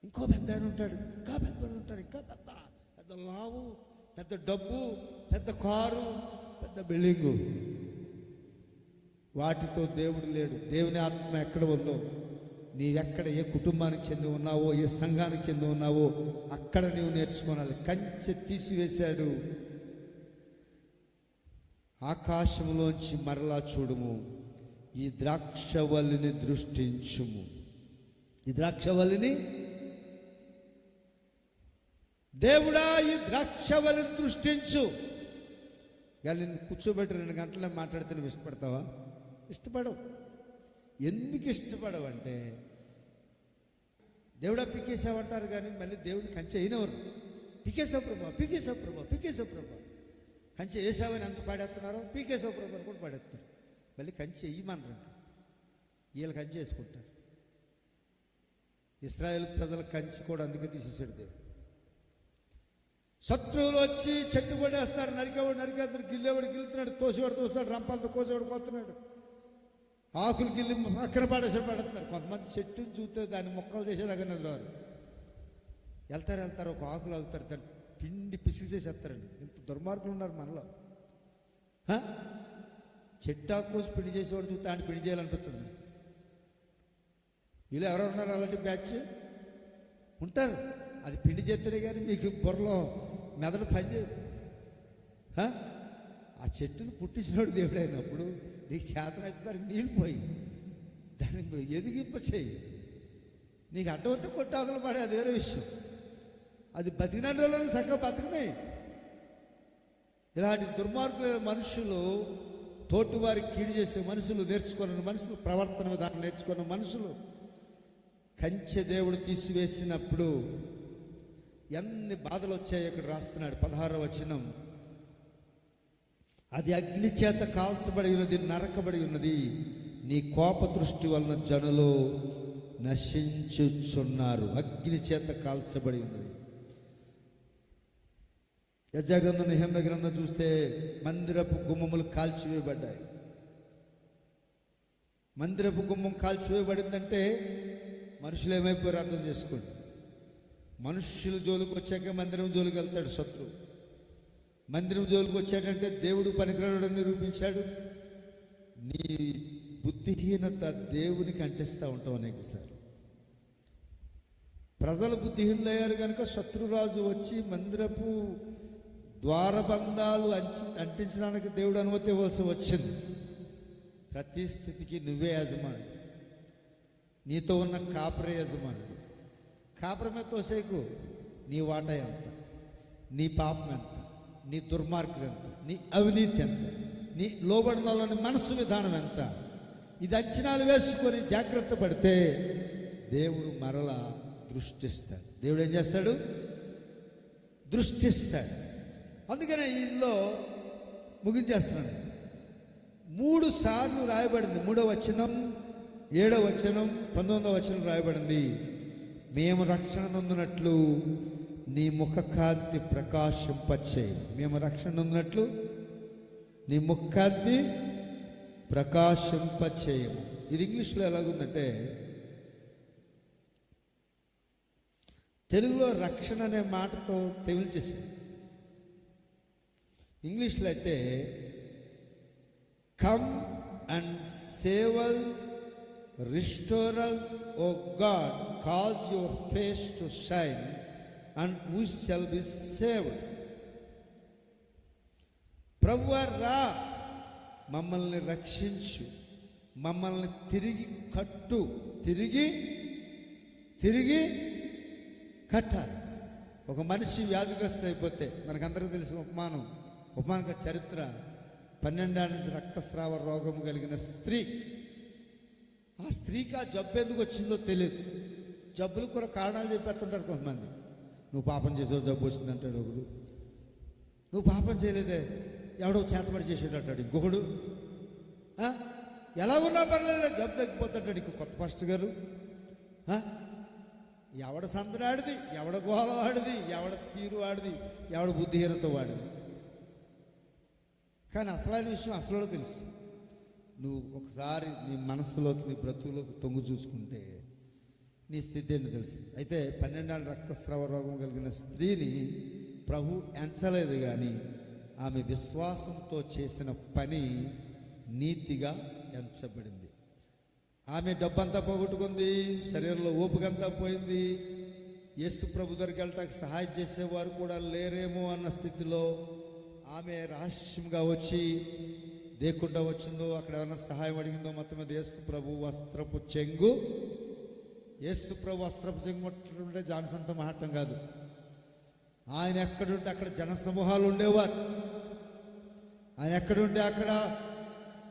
S1: ఇంకో పెద్ద ఆయన ఉంటాడు, ఇంకా పెద్దలు ఉంటారు, ఇంకా పెద్ద పెద్ద లావు, పెద్ద డబ్బు, పెద్ద కారు, పెద్ద బిల్డింగు. వాటితో దేవుడు లేడు. దేవుని ఆత్మ ఎక్కడ ఉందో, నీవెక్కడ ఏ కుటుంబానికి చెంది ఉన్నావో, ఏ సంఘానికి చెంది ఉన్నావో అక్కడ నీవు నేర్చుకోవాలి. కంచె తీసివేశాడు. ఆకాశంలోంచి మరలా చూడుము, ఈ ద్రాక్షవల్లిని దృష్టించుము. ఈ ద్రాక్షవల్లిని, దేవుడా ఈ ద్రాక్షవల్లిని దృష్టించు. ఇవాళ నిన్ను కూర్చోబెట్టి 2 గంటలే మాట్లాడితే నువ్వు ఇష్టపడతావా? ఇష్టపడవు. ఎందుకు ఇష్టపడవు అంటే, దేవుడా పీకేసావంటారు కానీ మళ్ళీ దేవుడిని కంచె అయినవారు. పీకేసావు ప్రభా, పీకేసావు ప్రభా, పీకేసావు ప్రభా. కంచె వేసావని ఎంత పాడేస్తున్నారో పీకేసావు ప్రభా అని కూడా పాడేస్తారు. మళ్ళీ కంచె వేయమనరు. ఇంకా వీళ్ళు కంచె వేసుకుంటారు. ఇశ్రాయేల్ ప్రజల కంచె కూడా అందుకే తీసేసాడు దేవుడు. శత్రువులు వచ్చి చెట్టు కొట్టేస్తారు, నరికేవాడు నరికేస్తారు, గిల్లేవాడు గిల్లుతున్నాడు, తోసేవాడు తోస్తున్నాడు, రంపాలతో కోసేవాడు కోస్తున్నాడు, ఆకులు గిల్లి పక్కన పడేసాడు పడేస్తున్నారు. కొంతమంది చెట్టుని చూస్తే దాన్ని మొక్కలు చేసేదాకా నిలవారు. వెళ్తారు ఒక ఆకులు ఆగుతారు, దాన్ని పిండి పిసికి చేసేస్తారండి. ఇంత దుర్మార్గులు ఉన్నారు మనలో. చెట్టు ఆకు కోసి పిండి చేసేవాడు చూస్తే ఆయన పిండి చేయాలనిపిస్తుంది. వీళ్ళు ఎవరో ఉన్నారు అలాంటి బ్యాచ్ ఉంటారు. అది పిండి చేస్తేనే కానీ మీకు బుర్రలో మెదడు పనిచేయదు. ఆ చెట్టును పుట్టించినోడు దేవుడు అయినప్పుడు నీకు చేతనైతే నీళ్ళు పోయి దాన్ని ఎదిగింప చేయి. నీకు అడ్డవంతా కొట్టాకులు పడే అది వేరే విషయం. అది బతికిన రోజులను చక్కగా బతికినాయి. ఇలాంటి దుర్మార్గులైన మనుషులు, తోటివారికి కీడు చేసే మనుషులు, నేర్చుకున్న మనుషులు, ప్రవర్తన విధానం నేర్చుకున్న మనుషులు కంచె దేవుడు తీసివేసినప్పుడు ఎన్ని బాధలు వచ్చాయో ఇక్కడ రాస్తున్నాడు. 16వ వచనం, అది అగ్ని చేత కాల్చబడి ఉన్నది, నరకబడి ఉన్నది, నీ కోప దృష్టి వలన జనులు నశించుచున్నారు. అగ్ని చేత కాల్చబడి ఉన్నది. యెషయా గ్రంథం, నెహెమ్యా గ్రంథం చూస్తే మందిరపు గుమ్మములు కాల్చివేయబడ్డాయి. మందిరపు గుమ్మం కాల్చివేయబడిందంటే మనుషులు ఏమైపోయారు అర్థం చేసుకోండి. మనుష్యుల జోలికి వచ్చాక మందిరం జోలికి వెళ్తాడు శత్రువు. మందిరం జోలికి వచ్చాడంటే దేవుడు పనికిరాడని నిరూపించాడు. నీ బుద్ధిహీనత దేవునికి అంటిస్తూ ఉంటావు అనేకసార్లు. ప్రజలు బుద్ధిహీనులయ్యారు కనుక శత్రురాజు వచ్చి మందిరపు ద్వారబంధాలు అంటించడానికి దేవుడు అనుమతి ఇవ్వాల్సి వచ్చింది. ప్రతి స్థితికి నువ్వే యజమానుడు. నీతో ఉన్న కాపరే యజమానుడు. కాపరమే తోసేకు. నీ వాటా ఎంత, నీ పాపం ఎంత, నీ దుర్మార్గం ఎంత, నీ అవినీతి ఎంత, నీ లోబడినలోని మనసు విధానం ఎంత, ఇది అంచనాలు వేసుకొని జాగ్రత్త పడితే దేవుడు మరలా దృష్టిస్తాడు. దేవుడు ఏం చేస్తాడు? దృష్టిస్తాడు. అందుకనే ఇందులో ముగించేస్తున్నాను. 3 సార్లు రాయబడింది. 3వ వచనం, 7వ వచనం, 19వ వచనం రాయబడింది. మేము రక్షణ నొందినట్లు నీ ముఖ కాంతి ప్రకాశింపచేయి. మేము రక్షణ నొందినట్లు నీ ముఖ కాంతి ప్రకాశింపచేయము. ఇది ఇంగ్లీష్లో ఎలాగుందంటే, తెలుగులో రక్షణ అనే మాటతో తెవిల్చేసింది. ఇంగ్లీష్లో అయితే come and save us, restore us, O God, cause your face to shine, and we shall be saved. ప్రభువా రా, మమ్మల్ని రక్షించు, మమ్మల్ని తిరిగి కట్టు. తిరిగి కట్టాలి. ఒక మనిషి వ్యాధిగ్రస్త అయిపోతే మనకందరికీ తెలిసిన ఉపమానక చరిత్ర. 12 ఏళ్ల నుంచి రక్తస్రావ రోగం కలిగిన స్త్రీ. ఆ స్త్రీకి ఆ జబ్బు ఎందుకు వచ్చిందో తెలియదు. జబ్బులు కూడా కారణాలు చెప్పేస్తుంటారు కొంతమంది. నువ్వు పాపం చేసావు జబ్బు వచ్చిందంటాడు ఒకడు. నువ్వు పాపం చేయలేదే, ఎవడో చేతబడి చేసాడు అంటాడు ఇంకొకడు. ఎలా ఉన్నా పర్లేదు జబ్బు తగ్గిపోతాడు ఇంకో కొత్త పాస్టర్ గారు. ఎవడ సందడాడిది, ఎవడ గోల వాడిది, ఎవడ తీరు వాడిది, ఎవడ బుద్ధిహీనత వాడిది. కానీ అసలైన విషయం అసలు తెలుసు. నువ్వు ఒకసారి నీ మనసులోకి నీ బ్రతుకులోకి తొంగు చూసుకుంటే నీ స్థితి ఏంటో తెలుస్తుంది. అయితే 12 ఏళ్ళ రక్తస్రావ రోగం కలిగిన స్త్రీని ప్రభు ఎంచలేదు, కానీ ఆమె విశ్వాసంతో చేసిన పని నీతిగా ఎంచబడింది. ఆమె డబ్బంతా పోగొట్టుకుంది, శరీరంలో ఓపికంతా పోయింది, యేసు ప్రభు దగ్గరికి వెళ్ళటానికి సహాయం చేసేవారు కూడా లేరేమో అన్న స్థితిలో ఆమె రహస్యంగా వచ్చి దేకుండా వచ్చిందో, అక్కడ ఏమైనా సహాయం అడిగిందో, మొత్తం మీద యేసు ప్రభు వస్త్రపు చెంగు ముట్టుంటే జాన్సన్తో మాట్లాడటం కాదు. ఆయన ఎక్కడుంటే అక్కడ జన సమూహాలు ఉండేవారు. ఆయన ఎక్కడుంటే అక్కడ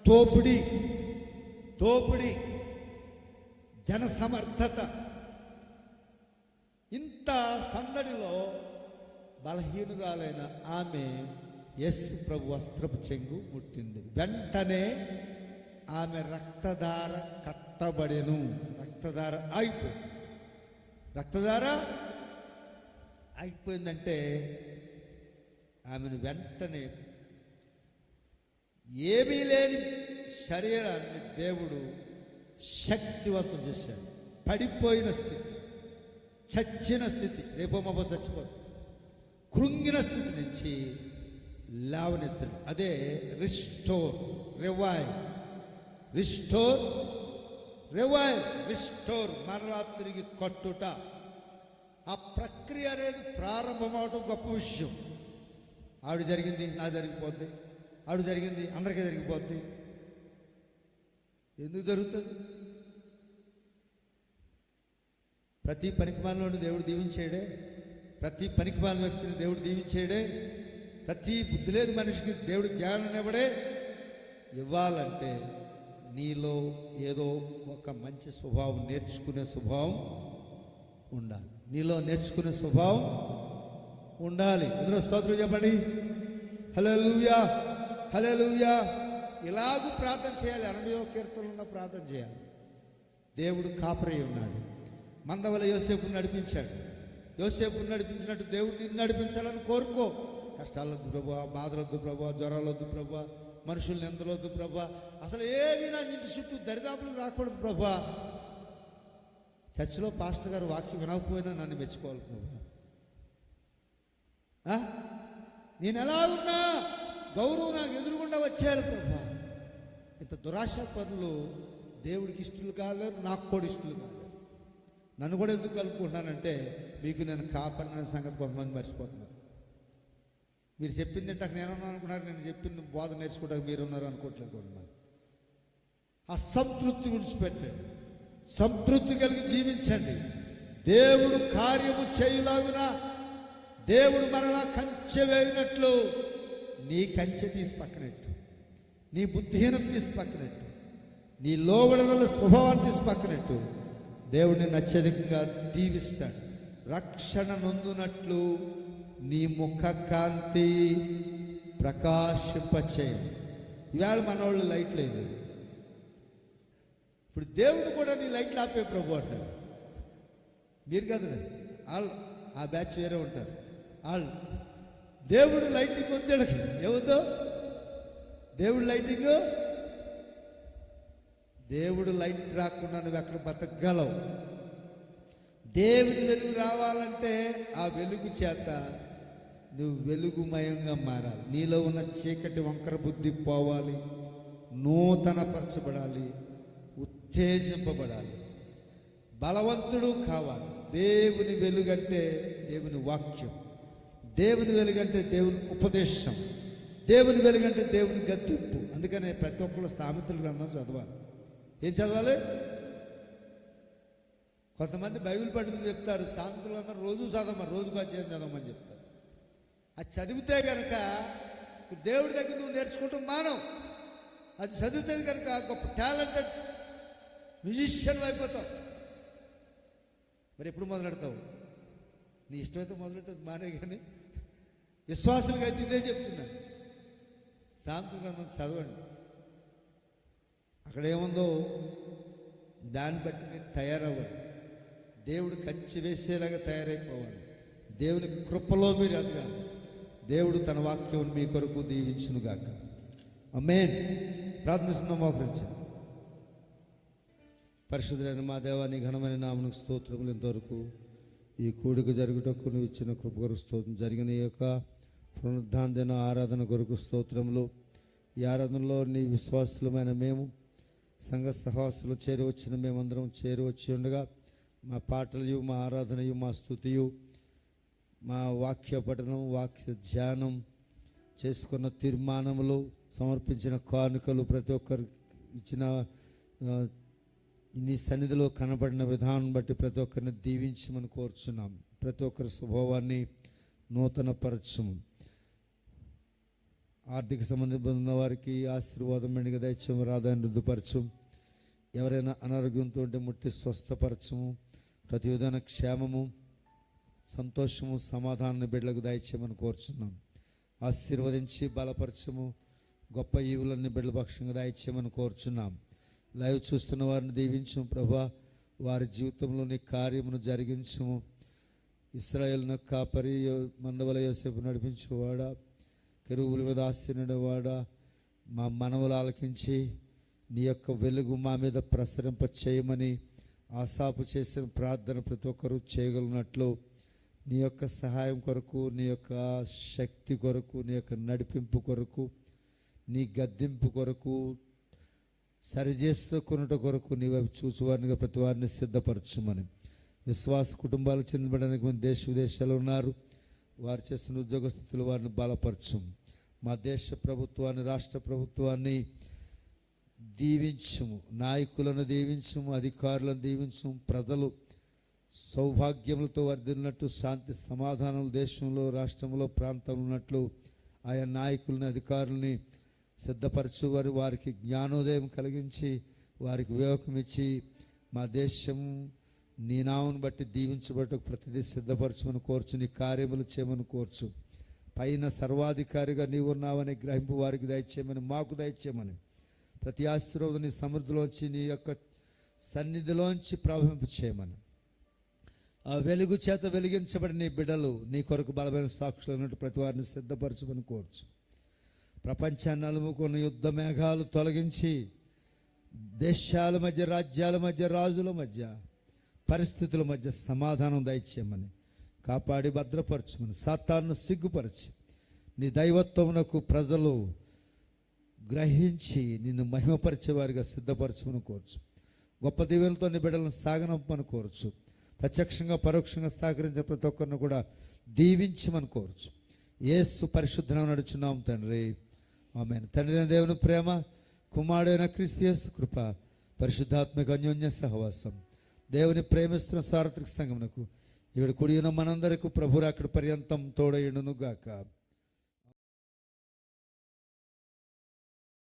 S1: తోపిడి జన సమర్థత. ఇంత సందడిలో బలహీనురాలైన ఆమె యేసు ప్రభు వస్త్రపు చెంగు ముట్టింది. వెంటనే ఆమె రక్తధార కట్టబడెను. రక్తధార అయిపోయిందంటే ఆమెను వెంటనే ఏమీ లేని శరీరాన్ని దేవుడు శక్తివంతం చేశాడు. పడిపోయిన స్థితి, చచ్చిన స్థితి, రేపో మాపో చచ్చిపోదు, కృంగిన స్థితి నుంచి లేవనెత్తడు. అదే రిస్టోర్, రివైవ్, మరలా తిరిగి కట్టుట. ఆ ప్రక్రియ అనేది ప్రారంభమవటం గొప్ప విషయం. ఆవిడ జరిగింది, నా జరిగిపోద్ది, ఆవిడ జరిగింది, అందరికీ జరిగిపోద్ది. ఎందుకు జరుగుతుంది? ప్రతి పనికిమాలినోడిని దేవుడు దీవించాడే, ప్రతి పనికిమాలిన వ్యక్తిని దేవుడు దీవించాడే, ప్రతి బుద్ధి లేని మనిషికి దేవుడు జ్ఞానం ఇవ్వాలంటే నీలో ఏదో ఒక మంచి స్వభావం, నేర్చుకునే స్వభావం ఉండాలి. నీలో నేర్చుకునే స్వభావం ఉండాలి. అందులో స్తోత్రం చెప్పండి. హల్లెలూయా, హల్లెలూయా. ఇలాగూ ప్రార్థన చేయాలి. 80వ కీర్తనలో ప్రార్థన చేయాలి. దేవుడు కాపరి ఉన్నాడు. మందవల యోసేపుని నడిపించాడు. యోసేపుని నడిపించినట్టు దేవుడు నిన్ను నడిపించాలని కోరుకో. కష్టాలొద్దు ప్రభా, బాధలొద్దు ప్రభా, జ్వరాలొద్దు ప్రభా, మనుషుల్ని ఎందలొద్దు ప్రభా, అసలు ఏమీ నా ఇంటి చుట్టూ దరిదాపులు రాకూడదు ప్రభా. చర్చిలో పాస్టర్ గారు వాక్యం వినకపోయినా నన్ను మెచ్చుకోవాలి ప్రభా. నేను ఎలా ఉన్నా గౌరవం నాకు ఎదురుగుండా వచ్చారు ప్రభా. ఇంత దురాశ పనులు దేవుడికి ఇష్టలు కాలేరు, నాకు కూడా ఇష్టలు కాలేరు. నన్ను కూడా ఎందుకు కలుపుకుంటున్నానంటే మీకు నేను కాపాడిన సంగతి కొంతమంది మర్చిపోతున్నారు. మీరు చెప్పింది అంటే నేనున్నాను అనుకున్నారు, నేను చెప్పింది బోధ నేర్చుకోవడానికి మీరున్నారు అనుకోవట్లేదు కొంతమంది. అసంతృప్తి విడిచిపెట్టండి, సంతృప్తి కలిగి జీవించండి. దేవుడు కార్యము చేయలాగున దేవుడు మనలా కంచె వేయినట్లు నీ కంచె తీసి పక్కనట్టు, నీ బుద్ధిహీనం తీసి పక్కనట్టు, నీ లోబడల స్వభావాన్ని తీసి పక్కనట్టు దేవుడిని అత్యధికంగా దీవిస్తాడు. రక్షణ నొందునట్లు నీ ముఖ కాంతి ప్రకాశింపచేయం. ఇవాళ మనోళ్ళు లైట్ లేదు. ఇప్పుడు దేవుడు కూడా నీ లైట్లు ఆపే ప్రభు అంటారు. మీరు కదా, వాళ్ళు ఆ బ్యాచ్ వేరే ఉంటారు. వాళ్ళు దేవుడు లైటింగ్ వద్దాడుకి ఎవరిదో దేవుడు లైటింగ్, దేవుడు లైట్ రాకుండా నువ్వు ఎక్కడ బతకగలవు. దేవుని వెలుగు రావాలంటే ఆ వెలుగు చేత నువ్వు వెలుగుమయంగా మారాలి. నీలో ఉన్న చీకటి వంకర బుద్ధి పోవాలి, నూతనపరచబడాలి, ఉత్తేజింపబడాలి, బలవంతుడు కావాలి. దేవుని వెలుగంటే దేవుని వాక్యం, దేవుని వెలుగంటే దేవుని ఉపదేశం, దేవుని వెలుగంటే దేవుని గద్దింపు. అందుకనే ప్రతి ఒక్కరు సామెతల గ్రంథం చదవాలి. ఏం చదవాలి? కొంతమంది బైబిల్ పండితులు చెప్తారు సామెతలు అందరూ రోజు చదవమని, రోజుకు అధ్యాయం చదవమని చెప్తారు. అది చదివితే కనుక దేవుడి దగ్గర నువ్వు నేర్చుకుంటాం మానవు. అది చదివితే కనుక గొప్ప టాలెంటెడ్ మ్యూజిషియన్ అయిపోతావు. మరి ఎప్పుడు మొదలెడతావు? నీ ఇష్టమైతే మొదలెట్టదు మానే. కానీ విశ్వాసులుగా అయితే ఇదే చెప్తున్నా, సామెతల గ్రంథం చదవండి. అక్కడ ఏముందో దాన్ని బట్టి మీరు తయారవ్వండి. దేవుడు కంచి వేసేలాగా తయారైపోవాలి. దేవుని కృపలో మీరు ఎదగాలి. దేవుడు తన వాక్యం మీ కొరకు దీవించునుగాక. ఆమేన్. ప్రార్థిస్తున్న మోకరించండి. పరిశుద్ధులైన మా దేవాన్ని ఘనమైన నామమునకు స్తోత్రములు. ఇంతవరకు ఈ కూడిక జరుగుటకు నువ్వు ఇచ్చిన కృప కొరకు స్తోత్రం. జరిగిన ఈ యొక్క పునరుద్ధాన దిన ఆరాధన కొరకు స్తోత్రములు. ఈ ఆరాధనలో నీ విశ్వాసులమైన మేము, సంఘ సహవాసులు చేరి వచ్చిన మేమందరం చేరి వచ్చి ఉండగా మా పాటలు, మా ఆరాధనయు, మా స్తుతియు, మా వాక్య పఠనం, వాక్య ధ్యానం, చేసుకున్న తీర్మానములు, సమర్పించిన కానుకలు, ప్రతి ఒక్కరు ఇచ్చిన నీ సన్నిధిలో కనబడిన విధానం బట్టి ప్రతి ఒక్కరిని దీవించమని కోరుచున్నాం. ప్రతి ఒక్కరి స్వభావాన్ని నూతన పరచము. ఆర్థిక సంబంధించిన ఉన్న వారికి ఆశీర్వాదం మెండుగా దయచేయము, రాదాన్ని రుద్దుపరచము. ఎవరైనా అనారోగ్యంతో ఉంటే ముట్టి స్వస్థపరచము. ప్రతి విధాన క్షేమము, సంతోషము, సమాధానాన్ని బిడ్డలకు దయచేయమని కోరుచున్నాం. ఆశీర్వదించి బలపరచము. గొప్ప ఈవులన్నీ బిడ్డల పక్షంగా దయచేయమని కోరుచున్నాం. లైవ్ చూస్తున్న వారిని దీవించము ప్రభా. వారి జీవితంలో నీ కార్యమును జరిగించము. ఇశ్రాయేలును కాపరి, మందవల యోసేపు నడిపించేవాడా, కెరూబుల మీద ఆసీనుడవాడా, మా మనవులు ఆలకించి నీ యొక్క వెలుగు మా మీద ప్రసరింప చేయమని ఆశాపు చేసిన ప్రార్థన ప్రతి ఒక్కరూ చేయగలిగినట్లు నీ యొక్క సహాయం కొరకు, నీ యొక్క శక్తి కొరకు, నీ యొక్క నడిపింపు కొరకు, నీ గద్దింపు కొరకు, సరిచేసుకున్నట కొరకు నీ వైపు చూచువారినిగా ప్రతి వారిని సిద్ధపరచుమని. విశ్వాస కుటుంబాలకు చెందబడడానికి దేశ విదేశాలు ఉన్నారు. వారు చేస్తున్న ఉద్యోగస్తులు వారిని బలపరచు. మా దేశ ప్రభుత్వాన్ని, రాష్ట్ర ప్రభుత్వాన్ని దీవించము. నాయకులను దీవించము, అధికారులను దీవించము. ప్రజలు సౌభాగ్యములతో వర్ధిల్లినట్టు, శాంతి సమాధానం దేశంలో, రాష్ట్రంలో, ప్రాంతంలో ఉన్నట్లు ఆయా నాయకులని, అధికారులని సిద్ధపరచు. వారికి జ్ఞానోదయం కలిగించి, వారికి వివేకం ఇచ్చి, మా దేశం నీ నామమును బట్టి దీవించబడటకు ప్రతిదీ సిద్ధపరచమని కోర్చు. నీ కార్యములు చేయమని కోర్చు. పైన సర్వాధికారిగా నీవు ఉన్నావని గ్రహింపు వారికి దయచేయమని, మాకు దయచేయమని. ప్రతి ఆశీర్వాదం నీ సమృద్ధిలోంచి, నీ యొక్క సన్నిధిలోంచి ప్రవహింప చేయమని. ఆ వెలుగు చేత వెలిగించబడి నీ బిడ్డలు నీ కొరకు బలమైన సాక్షులు అన్నట్టు ప్రతి వారిని సిద్ధపరచమని కోర్చు. ప్రపంచాన్ని అలుముకున్న యుద్ధ మేఘాలు తొలగించి, దేశాల మధ్య, రాజ్యాల మధ్య, రాజుల మధ్య, పరిస్థితుల మధ్య సమాధానం దయచేయమని, కాపాడి భద్రపరచమని, సాతాను సిగ్గుపరిచి నీ దైవత్వమునకు ప్రజలు గ్రహించి నిన్ను మహిమపరిచేవారిగా సిద్ధపరచమని కోర్చు. గొప్ప దీవెనలతో నీ బిడ్డలను సాగనంపని కోరచ్చు. ప్రత్యక్షంగా పరోక్షంగా సహకరించే ప్రతి ఒక్కరిని కూడా దీవించమని కోరచ్చు. యేసు పరిశుద్ధనామమున నడుచున్నాం తండ్రి, ఆమేన్. తండ్రి అయిన దేవుని ప్రేమ, కుమారుడైన క్రీస్తు యేసు కృప, పరిశుద్ధాత్మక అన్యోన్య సహవాసం, దేవుని ప్రేమిస్తున్న సార్వత్రిక సంఘమునకు ఇక్కడ కూడి ఉన్న మనందరికీ ప్రభువు రాకడ పర్యంతం తోడయుండును గాక.